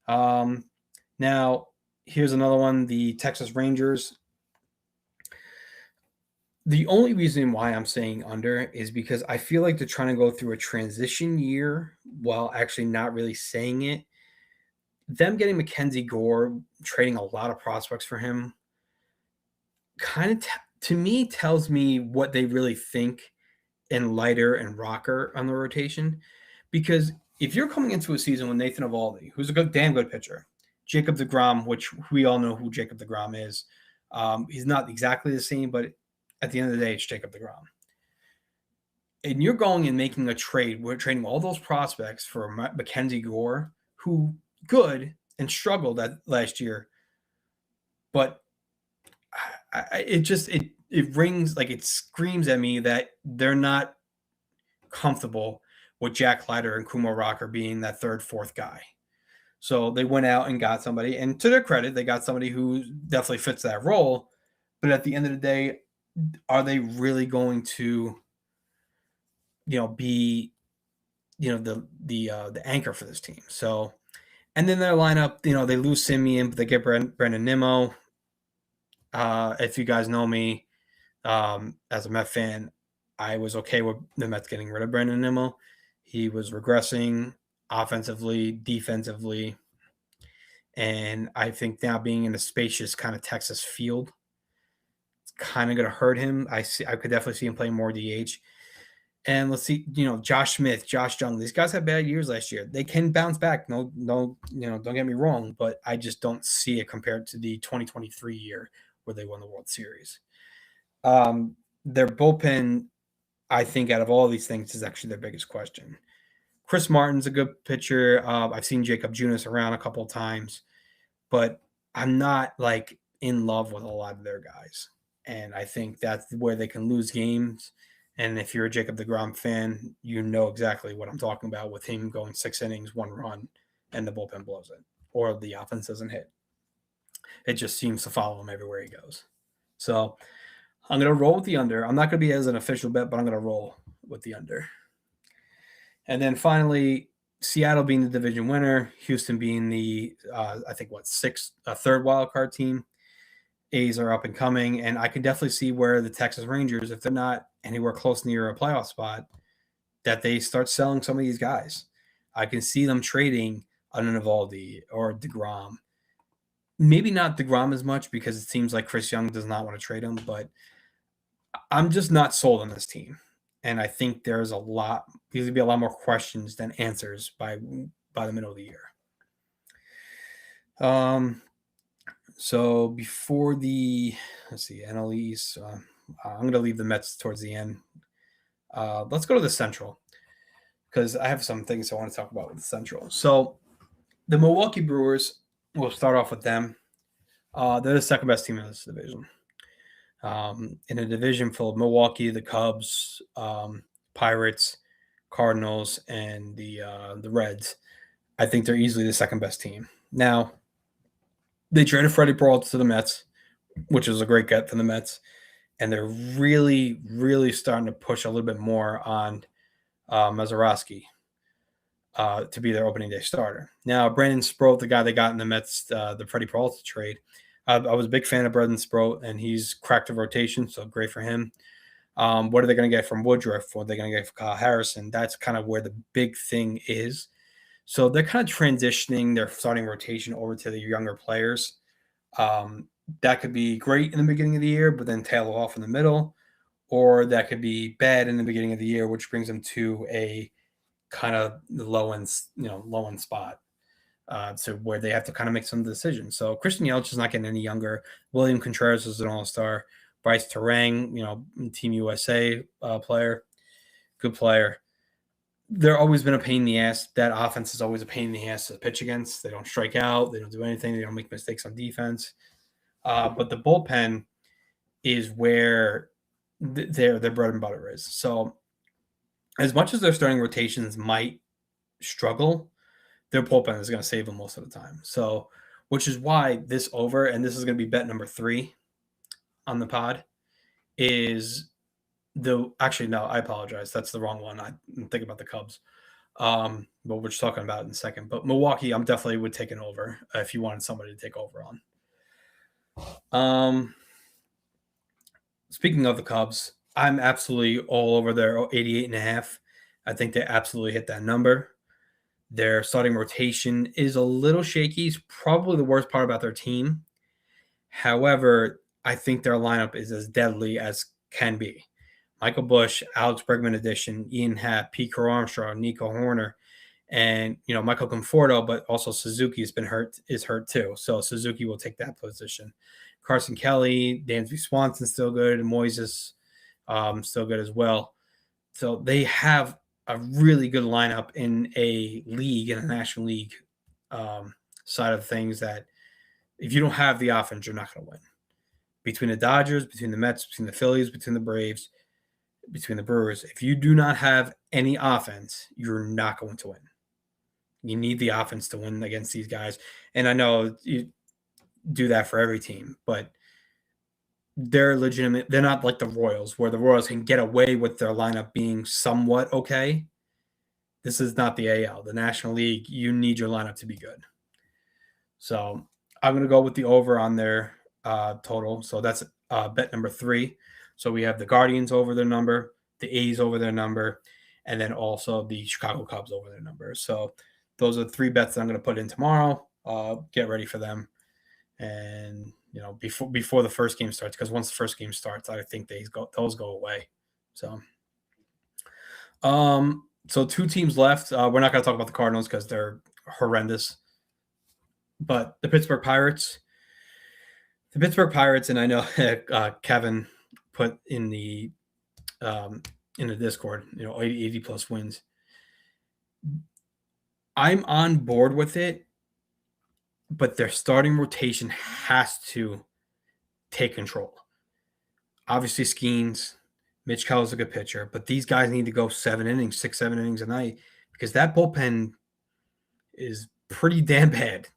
Now, here's another one, the Texas Rangers. The only reason why I'm saying under is because I feel like they're trying to go through a transition year while actually not really saying it. Them getting Mackenzie Gore, trading a lot of prospects for him, kind of to me tells me what they really think in Leiter and Rocker on the rotation. Because if you're coming into a season with Nathan Eovaldi, who's a damn good pitcher, Jacob deGrom, which we all know who Jacob deGrom is, he's not exactly the same, but at the end of the day, it's Jacob deGrom. And you're going and making a trade. We're trading all those prospects for Mackenzie Gore, who good and struggled last year, but it rings like it screams at me that they're not comfortable with Jack Leiter and Kumar Rocker being that third, fourth guy. So they went out and got somebody, and to their credit, they got somebody who definitely fits that role. But at the end of the day, are they really going to, be, the anchor for this team? So, and then their lineup, they lose Simeon, but they get Brendan Nimmo. If you guys know me, as a Met fan, I was okay with the Mets getting rid of Brendan Nimmo. He was regressing offensively, defensively, and I think now being in a spacious kind of Texas field, it's kind of going to hurt him. I could definitely see him playing more DH. And let's see, Josh Smith, Josh Jung, these guys had bad years last year. They can bounce back. No, don't get me wrong, but I just don't see it compared to the 2023 year where they won the World Series. Their bullpen, I think, out of all these things, is actually their biggest question. Chris Martin's a good pitcher. I've seen Jacob Junis around a couple of times, but I'm not like in love with a lot of their guys. And I think that's where they can lose games. And if you're a Jacob deGrom fan, you know exactly what I'm talking about with him going 6 innings, 1 run, and the bullpen blows it, or the offense doesn't hit. It just seems to follow him everywhere he goes. So I'm going to roll with the under. I'm not going to be as an official bet, but I'm going to roll with the under. And then finally, Seattle being the division winner, Houston being the, third wild card team. A's are up and coming, and I can definitely see where the Texas Rangers, if they're not anywhere close near a playoff spot, that they start selling some of these guys. I can see them trading an Eovaldi or deGrom. Maybe not deGrom as much because it seems like Chris Young does not want to trade him, but I'm just not sold on this team. And I think there's going to be a lot more questions than answers by the middle of the year. So before NL East, I'm going to leave the Mets towards the end. Let's go to the Central because I have some things I want to talk about with the Central. So the Milwaukee Brewers, we'll start off with them. They're the second best team in this division. In a division full of Milwaukee, the Cubs, Pirates, Cardinals, and the Reds, I think they're easily the second best team. Now, they traded Freddie Peralta to the Mets, which was a great get for the Mets, and they're really, really starting to push a little bit more on Mazeroski to be their opening day starter. Now, Brandon Sproat, the guy they got in the Mets, the Freddie Peralta trade, I was a big fan of Brandon Sproat, and he's cracked the rotation, so great for him. What are they going to get from Woodruff? What are they going to get from Kyle Harrison? That's kind of where the big thing is. So they're kind of transitioning their starting rotation over to the younger players. That could be great in the beginning of the year, but then tail off in the middle, or that could be bad in the beginning of the year, which brings them to a kind of low end spot. So where they have to kind of make some decisions. So Christian Yelich is not getting any younger. William Contreras is an all-star. Bryce Terang, Team USA player, good player. They're always been a pain in the ass. That offense is always a pain in the ass to pitch against. They don't strike out. They don't do anything. They don't make mistakes on defense. But the bullpen is where their bread and butter is. So as much as their starting rotations might struggle, their bullpen is going to save them most of the time. So, which is why this over, and this is going to be bet number 3 on the pod, is Actually, no, I apologize. That's the wrong one. I'm thinking about the Cubs. But we're just talking about it in a second. But Milwaukee, I'm definitely would take an over if you wanted somebody to take over on. Um, Speaking of the Cubs, I'm absolutely all over their 88.5. I think they absolutely hit that number. Their starting rotation is a little shaky. It's probably the worst part about their team. However, I think their lineup is as deadly as can be. Michael Bush, Alex Bregman edition, Ian Happ, Pete Crow Armstrong, Nico Horner, and Michael Conforto, but also Suzuki is hurt too. So Suzuki will take that position. Carson Kelly, Dansby Swanson still good, and Moises still good as well. So they have a really good lineup in a league, in a National League side of things, that if you don't have the offense, you're not going to win. Between the Dodgers, between the Mets, between the Phillies, between the Braves, between the Brewers, if you do not have any offense, you're not going to win. You need the offense to win against these guys. And I know you do that for every team, but they're legitimate. They're not like the Royals, where the Royals can get away with their lineup being somewhat okay. This is not the AL. The National League, you need your lineup to be good. So I'm going to go with the over on their total. So that's bet number 3. So we have the Guardians over their number, the A's over their number, and then also the Chicago Cubs over their number. So those are 3 bets that I'm going to put in tomorrow. Get ready for them. And before the first game starts, because once the first game starts, I think those go away. So 2 teams left. We're not going to talk about the Cardinals because they're horrendous. But the Pittsburgh Pirates, and I know Kevin put in the Discord, 80 plus wins. I'm on board with it, but their starting rotation has to take control. Obviously, Skeens, Mitch Keller's a good pitcher, but these guys need to go 7 innings, 6, 7 innings a night, because that bullpen is pretty damn bad.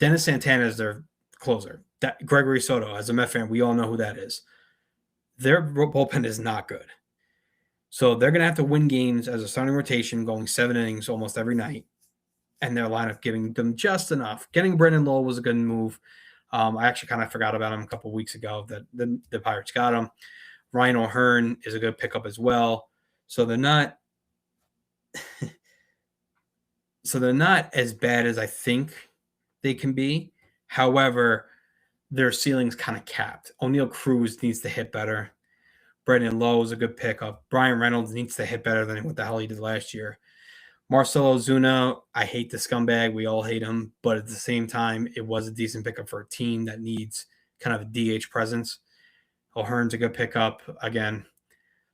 Dennis Santana is their closer. That Gregory Soto, as a Met fan, we all know who that is. Their bullpen is not good. So they're going to have to win games as a starting rotation, going 7 innings almost every night, and their lineup giving them just enough. Getting Brendan Lowe was a good move. I actually kind of forgot about him a couple weeks ago that the Pirates got him. Ryan O'Hearn is a good pickup as well. So they're not as bad as I think they can be. However, their ceiling's kind of capped. O'Neal Cruz needs to hit better. Brendan Lowe is a good pickup. Brian Reynolds needs to hit better than what the hell he did last year. Marcelo Ozuna, I hate the scumbag. We all hate him. But at the same time, it was a decent pickup for a team that needs kind of a DH presence. O'Hearn's a good pickup again.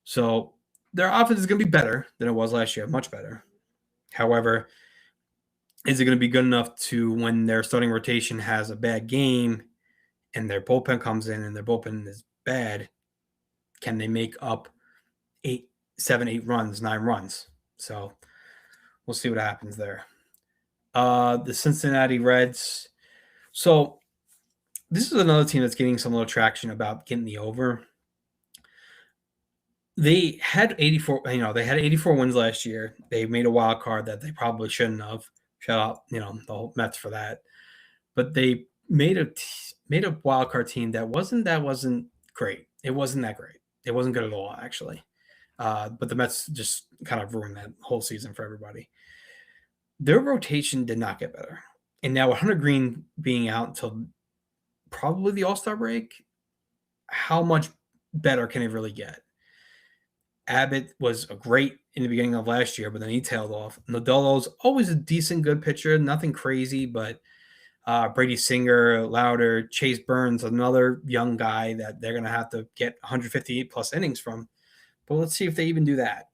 So their offense is going to be better than it was last year, much better. However, is it going to be good enough to, when their starting rotation has a bad game and their bullpen comes in and their bullpen is bad, can they make up 8 runs, 9 runs? So we'll see what happens there. The Cincinnati Reds. So this is another team that's getting some little traction about getting the over. They had 84, they had 84 wins last year. They made a wild card that they probably shouldn't have. Shout out, the whole Mets for that. But they made a wild card team that wasn't great. It wasn't that great. It wasn't good at all, actually. But the Mets just kind of ruined that whole season for everybody. Their rotation did not get better. And now with Hunter Green being out until probably the All-Star break, how much better can it really get? Abbott was a great in the beginning of last year, but then he tailed off. Nodelo's always a decent, good pitcher, nothing crazy, but Brady Singer, Louder, Chase Burns, another young guy that they're going to have to get 158 plus innings from. But let's see if they even do that.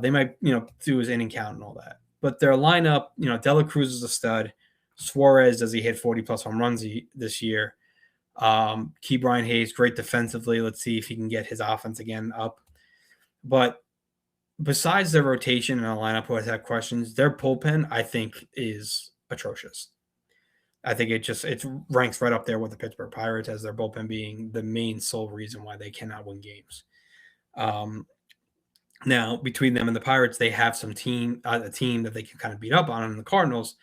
They might, do his inning count and all that. But their lineup, Dela Cruz is a stud. Suarez, does he hit 40 plus home runs this year? Key Brian Hayes, great defensively. Let's see if he can get his offense again up. But besides their rotation and a lineup who has had questions, their bullpen, I think, is atrocious. I think it ranks right up there with the Pittsburgh Pirates as their bullpen being the main sole reason why they cannot win games. Um, Now between them and the Pirates, they have a team that they can kind of beat up on in the Cardinals.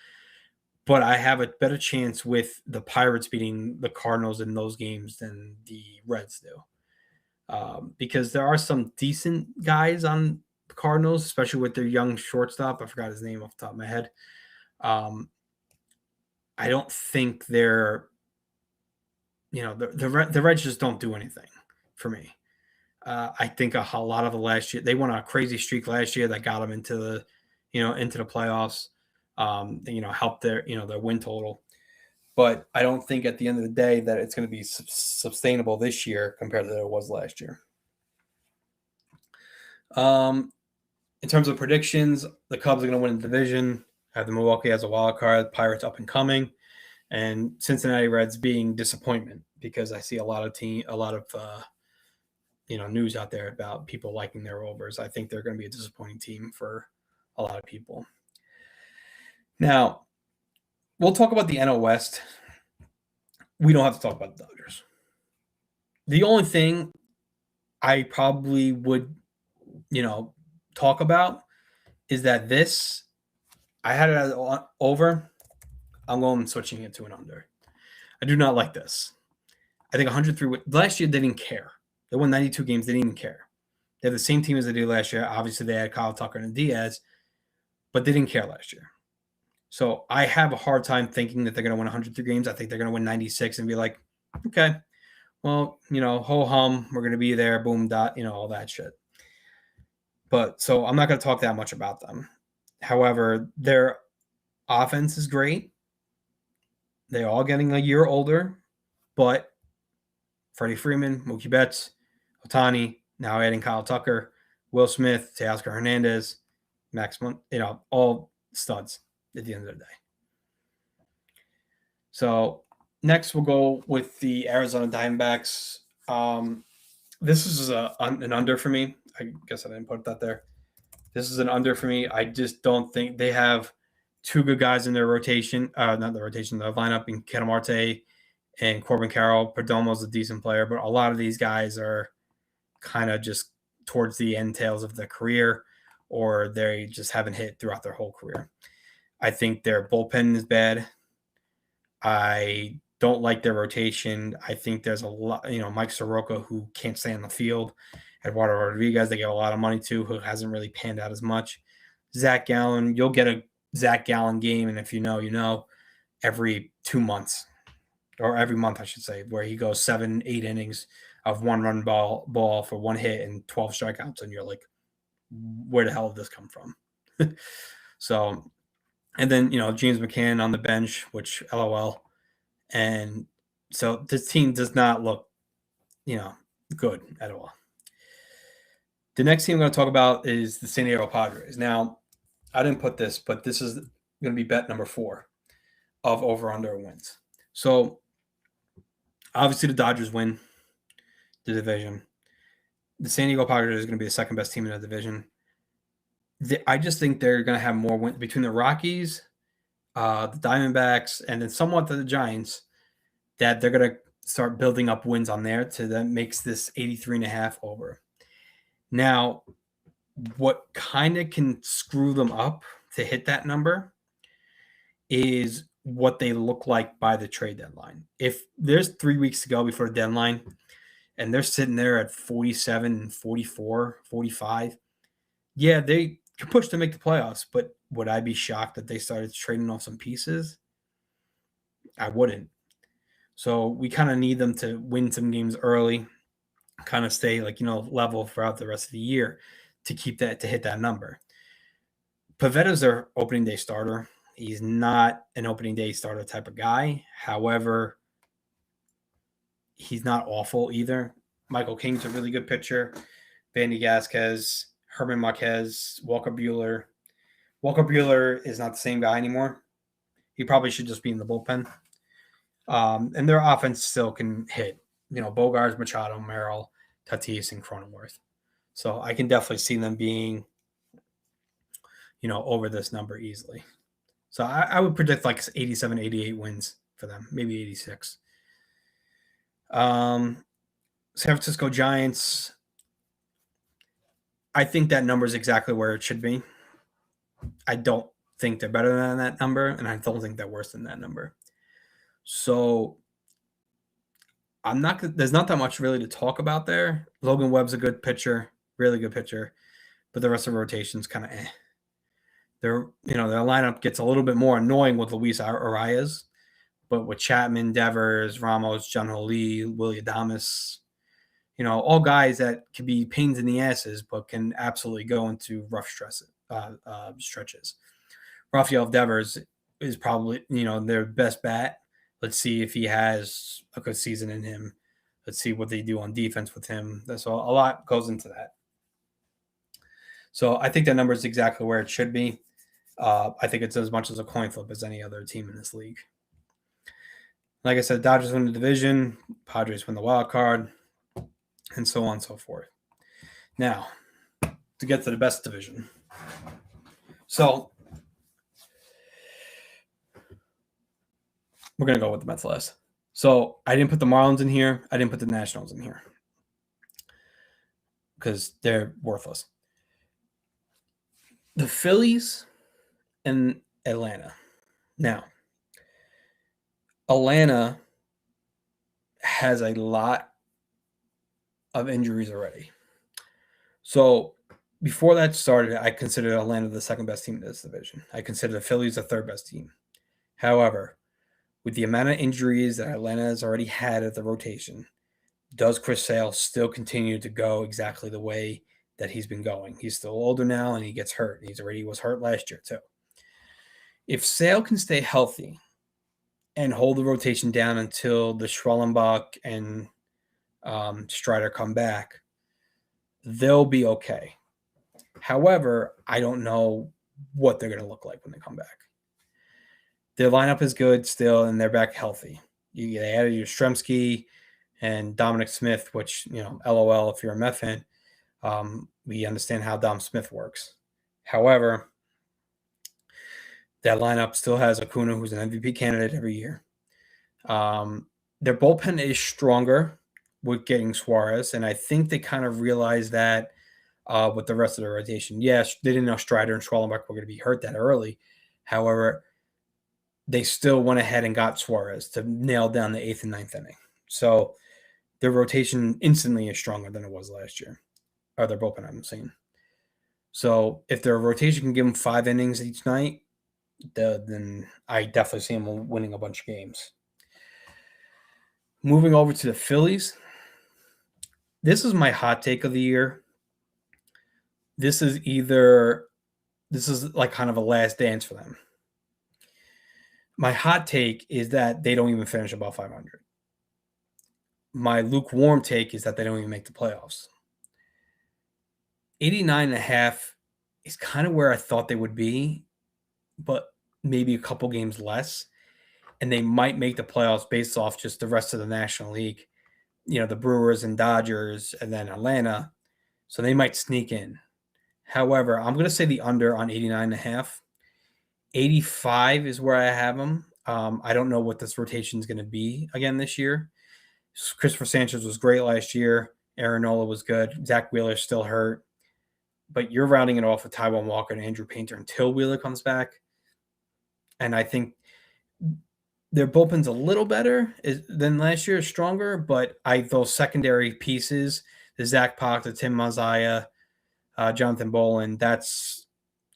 But I have a better chance with the Pirates beating the Cardinals in those games than the Reds do. Because there are some decent guys on the Cardinals, especially with their young shortstop. I forgot his name off the top of my head. Um, I don't think they're, the Reds just don't do anything for me. I think a lot of the last year they went on a crazy streak last year that got them into the playoffs. Helped their win total. But I don't think at the end of the day that it's going to be sustainable this year compared to what it was last year. In terms of predictions, the Cubs are going to win the division. I have the Milwaukee as a wild card, Pirates up and coming, and Cincinnati Reds being disappointment because I see a lot of news out there about people liking their overs. I think they're going to be a disappointing team for a lot of people. Now, we'll talk about the NL West. We don't have to talk about the Dodgers. The only thing I probably would, talk about is that I had it as over. I'm going switching it to an under. I do not like this. I think 103 last year they didn't care. They won 92 games. They didn't even care. They have the same team as they did last year. Obviously, they had Kyle Tucker and Diaz, but they didn't care last year. So I have a hard time thinking that they're going to win 103 games. I think they're going to win 96 and be like, okay, well, ho hum, we're going to be there, boom, dot, all that shit. But so I'm not going to talk that much about them. However, their offense is great. They're all getting a year older, but Freddie Freeman, Mookie Betts, Ohtani, now adding Kyle Tucker, Will Smith, Teoscar Hernandez, Max, all studs at the end of the day. So next we'll go with the Arizona Diamondbacks. This is an under for me. I guess I didn't put that there. This is an under for me. I just don't think they have two good guys in their rotation. Not the rotation, the lineup in Ketel Marte and Corbin Carroll. Perdomo's a decent player, but a lot of these guys are kind of just towards the end tails of their career, or they just haven't hit throughout their whole career. I think their bullpen is bad. I don't like their rotation. I think there's a lot, Mike Soroka, who can't stay on the field. Eduardo Rodriguez, they give a lot of money to, who hasn't really panned out as much. Zach Gallen, you'll get a Zach Gallen game, and if you know, every 2 months, or every month, I should say, where he goes 7-8 innings of one-run ball for one hit and 12 strikeouts, and you're like, where the hell did this come from? So, and then, James McCann on the bench, which LOL. And so this team does not look, good at all. The next team I'm going to talk about is the San Diego Padres. Now, I didn't put this, but this is going to be bet number 4 of over-under wins. So, obviously, the Dodgers win the division. The San Diego Padres is going to be the second best team in the division. I just think they're going to have more wins between the Rockies, the Diamondbacks, and then somewhat the Giants, that they're going to start building up wins on there to that makes this 83.5 over. Now, what kind of can screw them up to hit that number is what they look like by the trade deadline. If there's 3 weeks to go before the deadline and they're sitting there at 47, 44, 45, yeah, they can push to make the playoffs, but would I be shocked that they started trading off some pieces? I wouldn't. So we kind of need them to win some games early, kind of stay level throughout the rest of the year to keep that, to hit that number. Pavetta's their opening day starter. He's not an opening day starter type of guy. However, he's not awful either. Michael King's a really good pitcher. Vandy Gasquez, Herman Marquez, Walker Buehler. Walker Buehler is not the same guy anymore. He probably should just be in the bullpen. And their offense still can hit. Bogarts, Machado, Merrill, Tatis, and Cronenworth. So I can definitely see them being, over this number easily. So I would predict like 87, 88 wins for them, maybe 86. San Francisco Giants, I think that number is exactly where it should be. I don't think they're better than that number, and I don't think they're worse than that number. So there's not that much really to talk about there. Logan Webb's a good pitcher, really good pitcher, but the rest of the rotation's kind of eh. Their lineup gets a little bit more annoying with Luis Arias, but with Chapman, Devers, Ramos, John Lee, Willie Adames, all guys that can be pains in the asses, but can absolutely go into rough stretches. Rafael Devers is probably, their best bat. Let's see if he has a good season in him. Let's see what they do on defense with him. So a lot goes into that. So I think that number is exactly where it should be. I think it's as much as a coin flip as any other team in this league. Like I said, Dodgers win the division, Padres win the wild card, and so on and so forth. Now, to get to the best division. So, we're going to go with the Mets last. So, I didn't put the Marlins in here. I didn't put the Nationals in here because they're worthless. The Phillies and Atlanta. Now, Atlanta has a lot of injuries already. So before that started, I considered Atlanta the second best team in this division. I consider the Phillies the third best team. However, with the amount of injuries that Atlanta has already had at the rotation, does Chris Sale still continue to go exactly the way that he's been going? He's still older now and he gets hurt. He was hurt last year too. If Sale can stay healthy and hold the rotation down until the Schwellenbach and Strider come back, they'll be okay. However, I don't know what they're going to look like when they come back. Their lineup is good still, and they're back healthy. They added Yastrzemski and Dominic Smith, which, LOL if you're a Met fan. We understand how Dom Smith works. However, that lineup still has Acuna, who's an MVP candidate every year. Their bullpen is stronger with getting Suarez, and I think they kind of realized that with the rest of the rotation. Yes, they didn't know Strider and Schwellenbach were going to be hurt that early. However, they still went ahead and got Suarez to nail down the 8th and 9th inning. So their rotation instantly is stronger than it was last year. Or their bullpen, I'm saying. So if their rotation can give them 5 innings each night, then I definitely see them winning a bunch of games. Moving over to the Phillies. This is my hot take of the year. This is like kind of a last dance for them. My hot take is that they don't even finish above 500. My lukewarm take is that they don't even make the playoffs. 89.5 is kind of where I thought they would be, but maybe a couple games less. And they might make the playoffs based off just the rest of the National League. The Brewers and Dodgers and then Atlanta. So they might sneak in. However, I'm going to say the under on 89.5. 85 is where I have them. I don't know what this rotation is going to be again this year. Christopher Sanchez was great last year. Aaron Nola was good. Zach Wheeler's still hurt. But you're rounding it off with Taijuan Walker and Andrew Painter until Wheeler comes back. And I think their bullpen's a little better than last year, stronger. But those secondary pieces, the Zach Pock, the Tim Mazaya, Jonathan Bolin, that's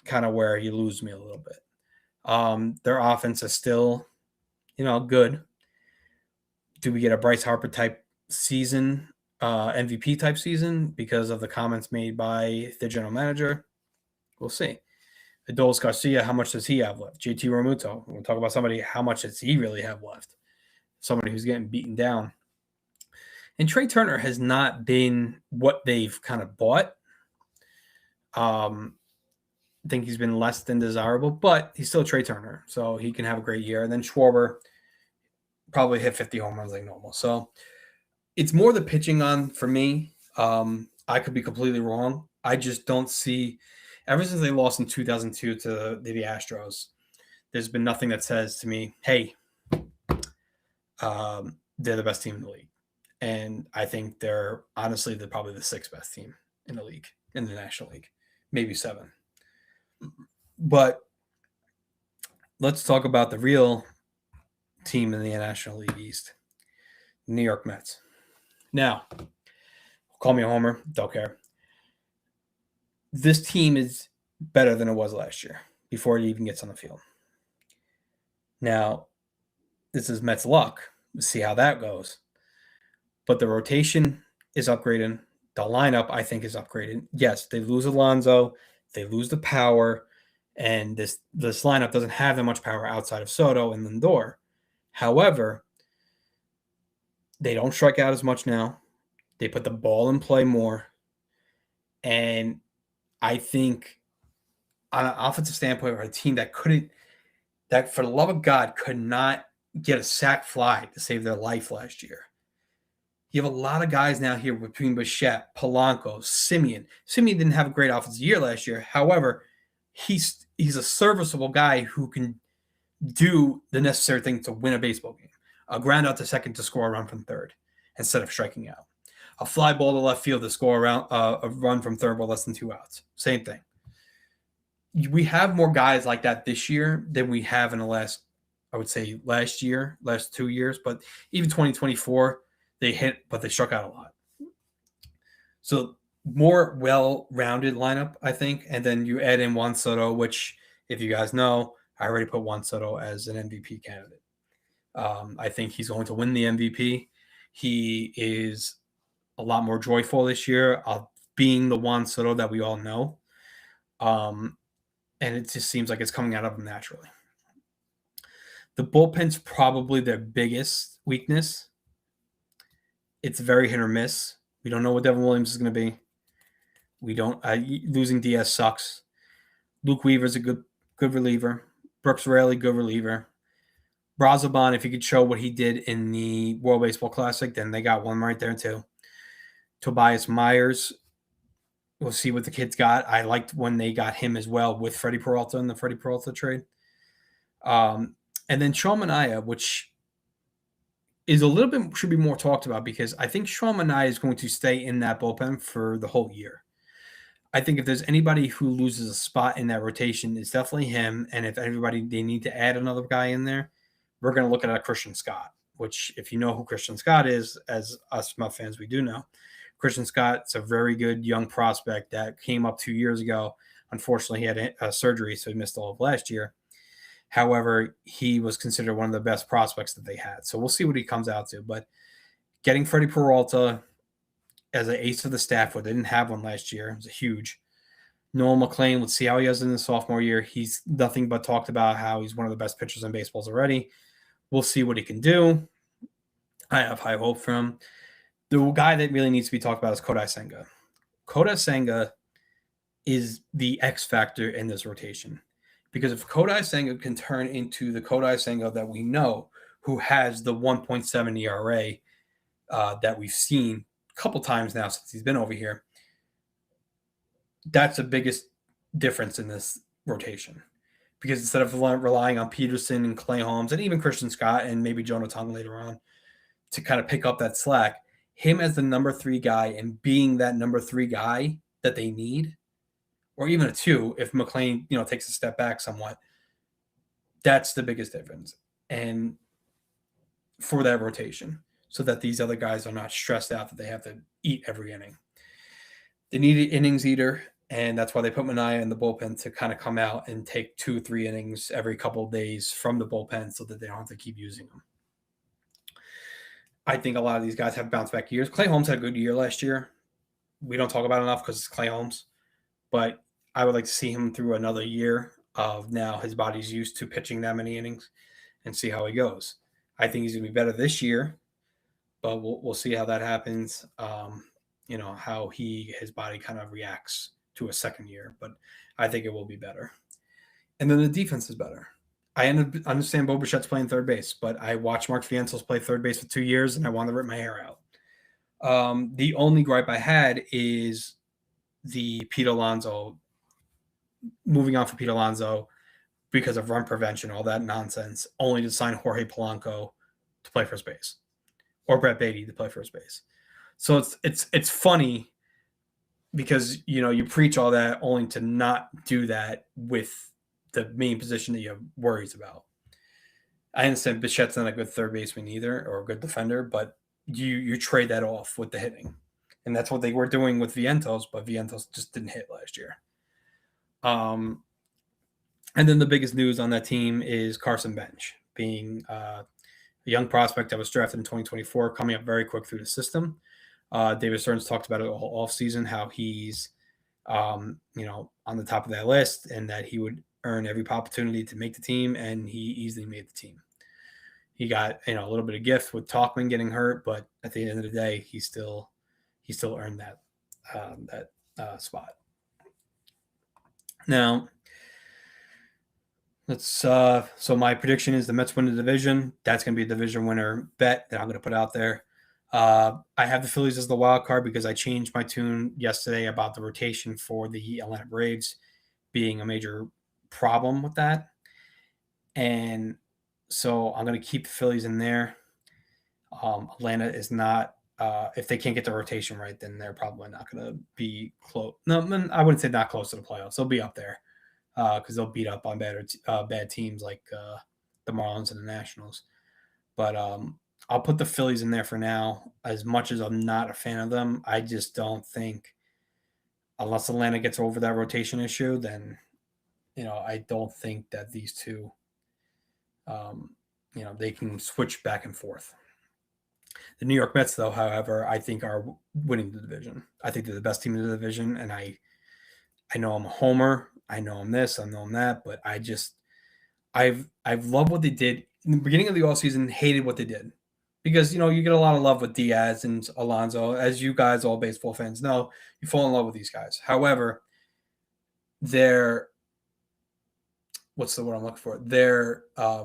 kind of where you lose me a little bit. Their offense is still, good. Do we get a Bryce Harper type season, MVP type season because of the comments made by the general manager? We'll see. Adolis Garcia, how much does he have left? JT Realmuto, we'll talk about somebody, how much does he really have left? Somebody who's getting beaten down. And Trey Turner has not been what they've kind of bought. I think he's been less than desirable, but he's still Trey Turner, so he can have a great year. And then Schwarber probably hit 50 home runs like normal. So it's more the pitching on for me. I could be completely wrong. I just don't see – ever since they lost in 2002 to the Astros, there's been nothing that says to me, hey, they're the best team in the league. And I think they're probably the 6th best team in the league. in the National League, maybe 7. But let's talk about the real team in the National League East, New York Mets. Now, call me a homer, don't care. This team is better than it was last year before it even gets on the field. Now, this is Mets luck. We'll see how that goes. But the rotation is upgrading. The lineup, I think, is upgraded. Yes, they lose Alonso, they lose the power, and this lineup doesn't have that much power outside of Soto and Lindor. However, they don't strike out as much now. They put the ball in play more. And I think on an offensive standpoint, or a team that for the love of God, could not get a sac fly to save their life last year. You have a lot of guys now here between Bichette, Polanco, Semien. Semien didn't have a great offensive year last year. However, he's a serviceable guy who can do the necessary thing to win a baseball game. A ground out to second to score a run from third instead of striking out. A fly ball to left field to score a run from third with less than 2 outs. Same thing. We have more guys like that this year than we have in the last 2 years. But even 2024, they hit, but they struck out a lot. So more well-rounded lineup, I think. And then you add in Juan Soto, which, if you guys know, I already put Juan Soto as an MVP candidate. I think he's going to win the MVP. He is a lot more joyful this year of being the Juan Soto that we all know. And it just seems like it's coming out of him naturally. The bullpen's probably their biggest weakness. It's very hit or miss. We don't know what Devin Williams is going to be. We don't. Losing Diaz sucks. Luke Weaver's a good reliever. Brooks Raley, good reliever. Brazoban, if he could show what he did in the World Baseball Classic, then they got one right there too. Tobias Myers, we'll see what the kids got. I liked when they got him as well with Freddie Peralta in the Freddie Peralta trade. And then Sean Manaea, which is a little bit should be more talked about because I think Sean Manaea is going to stay in that bullpen for the whole year. I think if there's anybody who loses a spot in that rotation, it's definitely him. And if they need to add another guy in there, we're going to look at a Christian Scott, which if you know who Christian Scott is, as us Met fans, we do know. Christian Scott's a very good young prospect that came up 2 years ago. Unfortunately, he had a surgery, so he missed all of last year. However, he was considered one of the best prospects that they had. So we'll see what he comes out to. But getting Freddie Peralta as an ace of the staff, where they didn't have one last year, was huge. Noel McLean, let's see how he does in his sophomore year. He's nothing but talked about how he's one of the best pitchers in baseball already. We'll see what he can do. I have high hope for him. The guy that really needs to be talked about is Kodai Senga. Kodai Senga is the X factor in this rotation. Because if Kodai Senga can turn into the Kodai Senga that we know, who has the 1.7 ERA that we've seen a couple times now since he's been over here, that's the biggest difference in this rotation. Because instead of relying on Peterson and Clay Holmes and even Christian Scott and maybe Jonah Tongue later on to kind of pick up that slack, him as the number 3 guy and being that number 3 guy that they need, or even a 2 if McLean, takes a step back somewhat, that's the biggest difference. And for that rotation, so that these other guys are not stressed out that they have to eat every inning. They need an innings eater, and that's why they put Manaea in the bullpen to kind of come out and take 2-3 innings every couple of days from the bullpen so that they don't have to keep using them. I think a lot of these guys have bounce back years. Clay Holmes had a good year last year. We don't talk about it enough because it's Clay Holmes, but I would like to see him through another year of now his body's used to pitching that many innings and see how he goes. I think he's going to be better this year, but we'll see how that happens. How his body kind of reacts to a second year, but I think it will be better. And then the defense is better. I understand Bo Bichette's playing third base, but I watched Mark Fiantos play third base for 2 years, and I wanted to rip my hair out. The only gripe I had is the Pete Alonso, moving on for Pete Alonso because of run prevention, all that nonsense, only to sign Jorge Polanco to play first base or Brett Beatty to play first base. So it's funny because you preach all that only to not do that with the main position that you have worries about. I understand Bichette's not a good third baseman either, or a good defender, but you trade that off with the hitting, and that's what they were doing with Vientos, but Vientos just didn't hit last year. And then the biggest news on that team is Carson Bench being a young prospect that was drafted in 2024, coming up very quick through the system. David Stearns talked about it all offseason, how he's on the top of that list and that he would earn every opportunity to make the team, and he easily made the team. He got a little bit of gift with Talkman getting hurt, but at the end of the day, he still earned that spot. Now, so my prediction is the Mets win the division. That's going to be a division winner bet that I'm going to put out there. I have the Phillies as the wild card because I changed my tune yesterday about the rotation for the Atlanta Braves being a major problem with that. And so I'm going to keep the Phillies in there. Atlanta is not, if they can't get the rotation right, then they're probably not going to be close. No, I wouldn't say not close to the playoffs. They'll be up there because they'll beat up on bad teams like the Marlins and the Nationals. But I'll put the Phillies in there for now. As much as I'm not a fan of them, I just don't think, unless Atlanta gets over that rotation issue, then I don't think that these two, they can switch back and forth. The New York Mets, though, however, I think are winning the division. I think they're the best team in the division, and I know I'm a homer. I know I'm this. I know I'm that, but I've loved what they did in the beginning of the offseason. Hated what they did because you get a lot of love with Diaz and Alonso, as you guys, all baseball fans know. You fall in love with these guys. However, what's the word I'm looking for? Their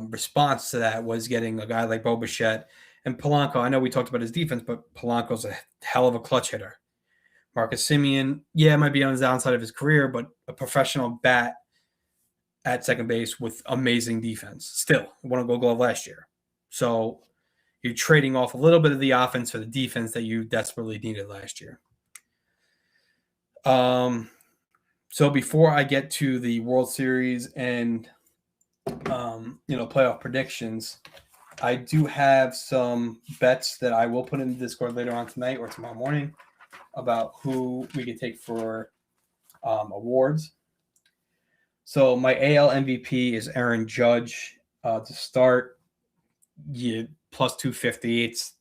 response to that was getting a guy like Bo Bichette and Polanco. I know we talked about his defense, but Polanco's a hell of a clutch hitter. Marcus Semien, might be on the downside of his career, but a professional bat at second base with amazing defense. Still, won a Gold Glove last year. So you're trading off a little bit of the offense for the defense that you desperately needed last year. So before I get to the World Series and playoff predictions, I do have some bets that I will put in the Discord later on tonight or tomorrow morning about who we can take for awards. So my AL MVP is Aaron Judge to start. You plus 250. It's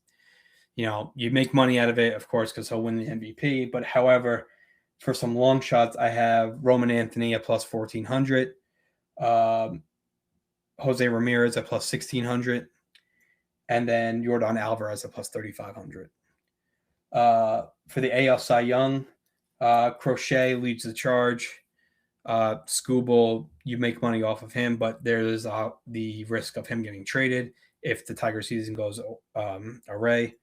you make money out of it, of course, because he'll win the MVP. But however, for some long shots, I have Roman Anthony at plus 1400, Jose Ramirez at plus 1600, and then Yordan Alvarez at plus 3500. For the AL Cy Young, Crochet leads the charge. Skubal, you make money off of him, but there's the risk of him getting traded if the Tiger season goes away.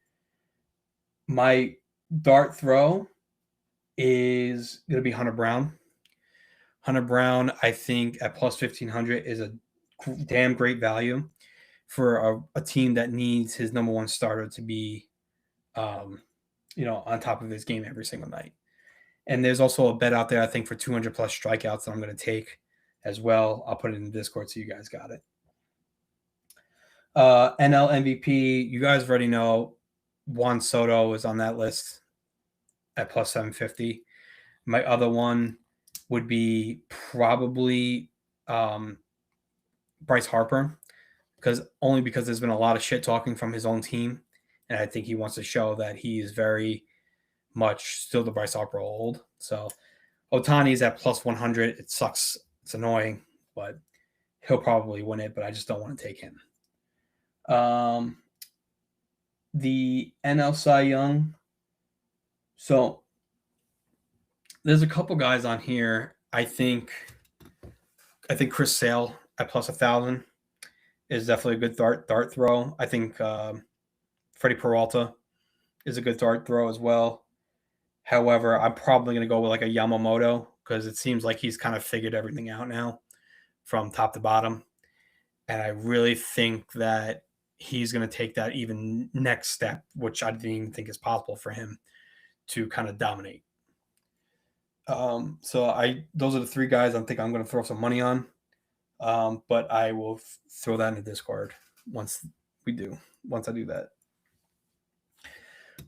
My dart throw is going to be Hunter Brown. Hunter Brown, I think at plus 1,500 is a damn great value for a team that needs his number one starter to be, on top of his game every single night. And there's also a bet out there, I think, for 200 plus strikeouts that I'm going to take as well. I'll put it in the Discord so you guys got it. NL MVP, you guys already know Juan Soto is on that list at plus 750. My other one would be probably Bryce Harper, because there's been a lot of shit talking from his own team. And I think he wants to show that he is very much still the Bryce Harper old. So Ohtani's at plus 100. It sucks. It's annoying, but he'll probably win it, but I just don't want to take him. The NL Cy Young. So there's a couple guys on here. I think Chris Sale at plus 1,000 is definitely a good dart throw. I think Freddie Peralta is a good dart throw as well. However, I'm probably going to go with like a Yamamoto because it seems like he's kind of figured everything out now from top to bottom. And I really think that he's going to take that even next step, which I didn't even think is possible for him to kind of dominate. So those are the three guys I think I'm going to throw some money on. But I will throw that in the Discord once I do that.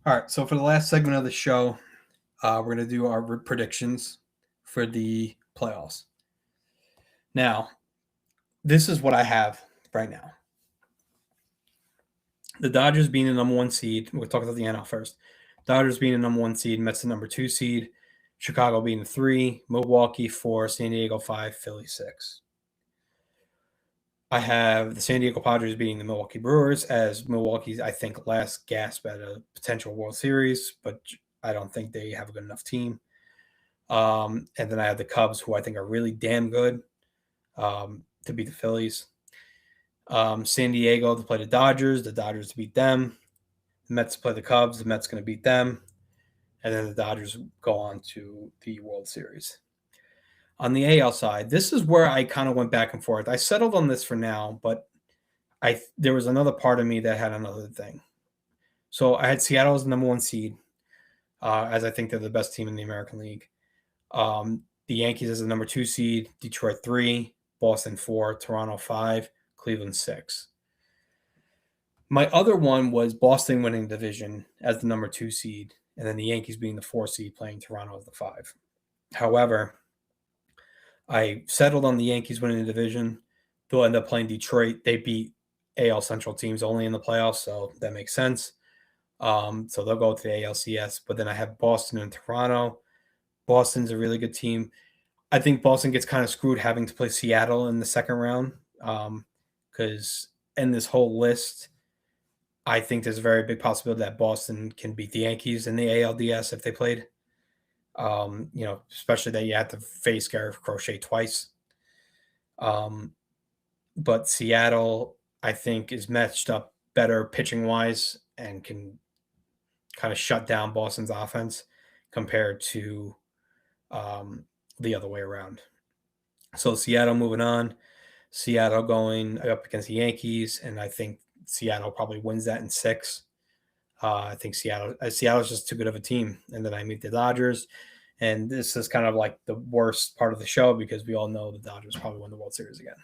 All right. So for the last segment of the show, we're going to do our predictions for the playoffs. Now, this is what I have right now. The Dodgers being the number 1 seed. We'll talk about the NL first. Dodgers being the number 1 seed, Mets the number 2 seed, Chicago being the 3, Milwaukee 4, San Diego 5, Philly 6. I have the San Diego Padres beating the Milwaukee Brewers, as Milwaukee's, I think, last gasp at a potential World Series, but I don't think they have a good enough team. And then I have the Cubs, who I think are really damn good, to beat the Phillies. San Diego to play the Dodgers to beat them. The Mets to play the Cubs, the Mets going to beat them. And then the Dodgers go on to the World Series. On the AL side, this is where I kind of went back and forth. I settled on this for now, but there was another part of me that had another thing. So I had Seattle as the number 1 seed, as I think they're the best team in the American League. The Yankees as the number 2 seed, Detroit 3, Boston 4, Toronto 5, Cleveland 6. My other one was Boston winning the division as the number 2 seed, and then the Yankees being the 4 seed, playing Toronto as the 5. However, I settled on the Yankees winning the division. They'll end up playing Detroit. They beat AL Central teams only in the playoffs, so that makes sense. So they'll go to the ALCS. But then I have Boston and Toronto. Boston's a really good team. I think Boston gets kind of screwed having to play Seattle in the second round, because in this whole list, I think there's a very big possibility that Boston can beat the Yankees in the ALDS if they played. Especially that you have to face Garrett Crochet twice. But Seattle, I think, is matched up better pitching wise and can kind of shut down Boston's offense compared to the other way around. So Seattle moving on. Seattle going up against the Yankees, and I think Seattle probably wins that in 6. I think Seattle's just too good of a team. And then I meet the Dodgers. And this is kind of like the worst part of the show because we all know the Dodgers probably win the World Series again.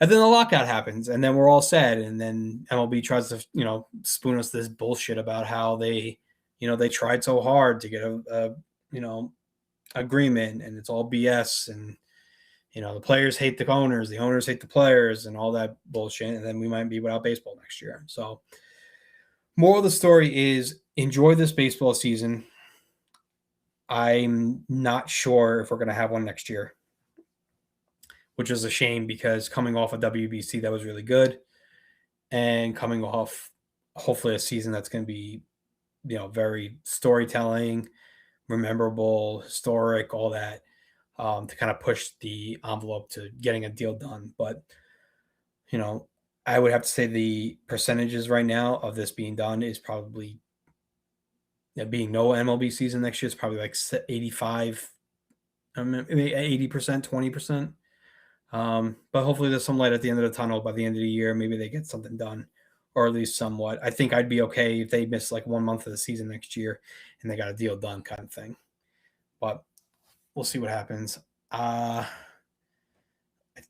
And then the lockout happens, and then we're all sad. And then MLB tries to, spoon us this bullshit about how they tried so hard to get a agreement, and it's all BS. And the players hate the owners hate the players, and all that bullshit. And then we might be without baseball next year. So, moral of the story is enjoy this baseball season. I'm not sure if we're going to have one next year, which is a shame because coming off a WBC that was really good and coming off hopefully a season that's going to be, very storytelling, memorable, historic, all that, to kind of push the envelope to getting a deal done. But, I would have to say the percentages right now of this being done is probably being no MLB season next year is probably like 85, 80%, 20%. But hopefully there's some light at the end of the tunnel by the end of the year. Maybe they get something done, or at least somewhat. I think I'd be okay if they miss like 1 month of the season next year and they got a deal done kind of thing. But we'll see what happens. I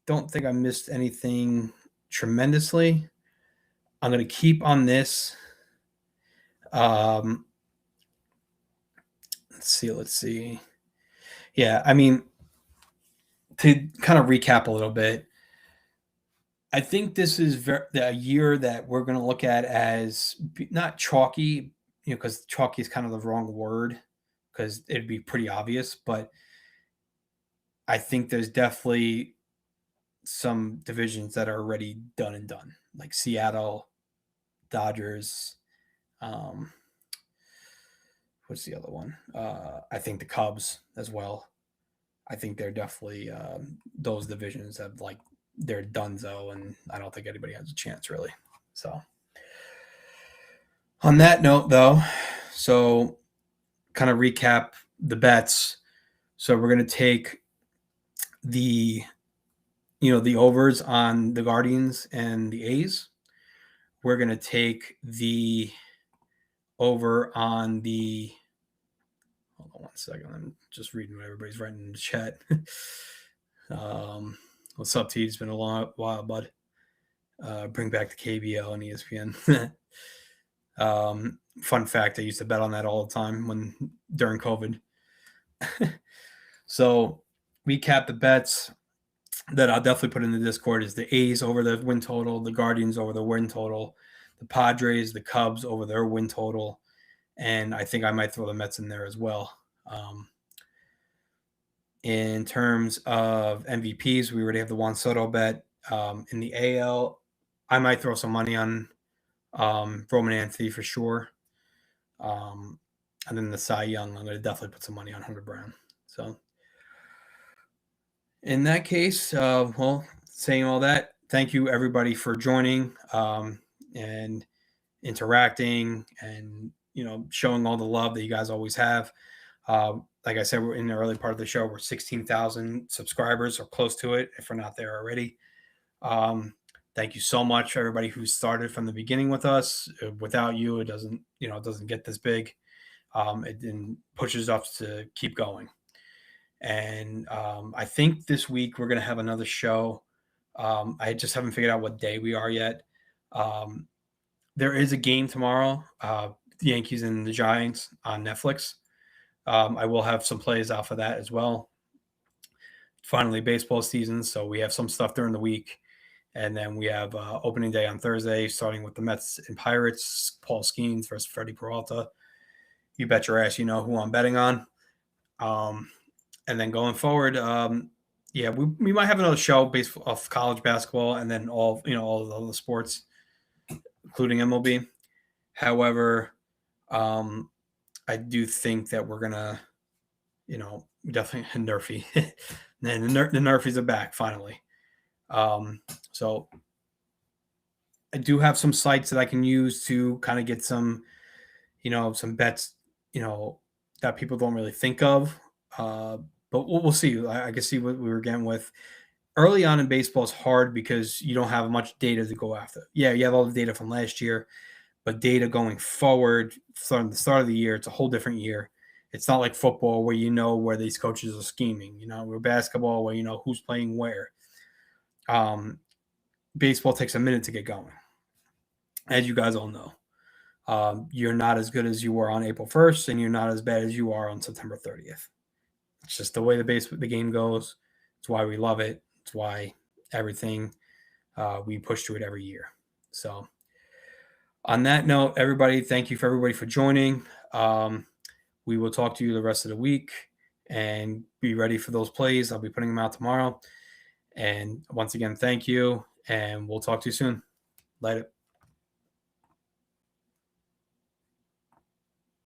don't think I missed anything tremendously. I'm going to keep on this. Let's see. Yeah, I mean, to kind of recap a little bit, I think this is a year that we're going to look at as not chalky, because chalky is kind of the wrong word because it'd be pretty obvious. But I think there's definitely some divisions that are already done and done, like Seattle, Dodgers. What's the other one? I think the Cubs as well. I think they're definitely those divisions have they're donezo, and I don't think anybody has a chance really. So on that note, though, so kind of recap the bets. So we're going to take the overs on the Guardians and the A's. We're going to take the over on the on one second. I'm just reading what everybody's writing in the chat. What's up, T? It's been a long while, bud. Bring back the KBL and ESPN. Fun fact, I used to bet on that all the time during COVID. So recap the bets that I'll definitely put in the Discord is the A's over the win total, the Guardians over the win total, the Padres, the Cubs over their win total, and I think I might throw the Mets in there as well. In terms of MVPs, we already have the Juan Soto bet. In the AL, I might throw some money on Roman Anthony for sure. And then the Cy Young, I'm going to definitely put some money on Hunter Brown. So in that case, well, saying all that, thank you everybody for joining and interacting and, showing all the love that you guys always have. Like I said, we're in the early part of the show. We're 16,000 subscribers or close to it if we're not there already. Thank you so much, everybody who started from the beginning with us. Without you, it doesn't get this big. It pushes us to keep going. And I think this week we're going to have another show. I just haven't figured out what day we are yet. There is a game tomorrow, the Yankees and the Giants on Netflix. I will have some plays off of that as well. Finally, baseball season, so we have some stuff during the week. And then we have opening day on Thursday, starting with the Mets and Pirates, Paul Skeens versus Freddie Peralta. You bet your ass you know who I'm betting on. And then going forward, we might have another show based off college basketball and then all of the sports, including MLB. However, I do think that we're gonna, definitely Nerfy. And the Nerfies are back finally. So I do have some sites that I can use to kind of get some, some bets, that people don't really think of. But we'll see. I can see what we were getting with. Early on in baseball is hard because you don't have much data to go after. Yeah, you have all the data from last year, but data going forward from the start of the year, it's a whole different year. It's not like football where you know where these coaches are scheming. We're basketball where you know who's playing where. Baseball takes a minute to get going, as you guys all know. You're not as good as you were on April 1st, and you're not as bad as you are on September 30th. It's just the way the game goes. It's why we love it. It's why everything we push through it every year. So on that note, everybody, thank you for everybody for joining. We will talk to you the rest of the week and be ready for those plays. I'll be putting them out tomorrow. And once again, thank you. And we'll talk to you soon. Later.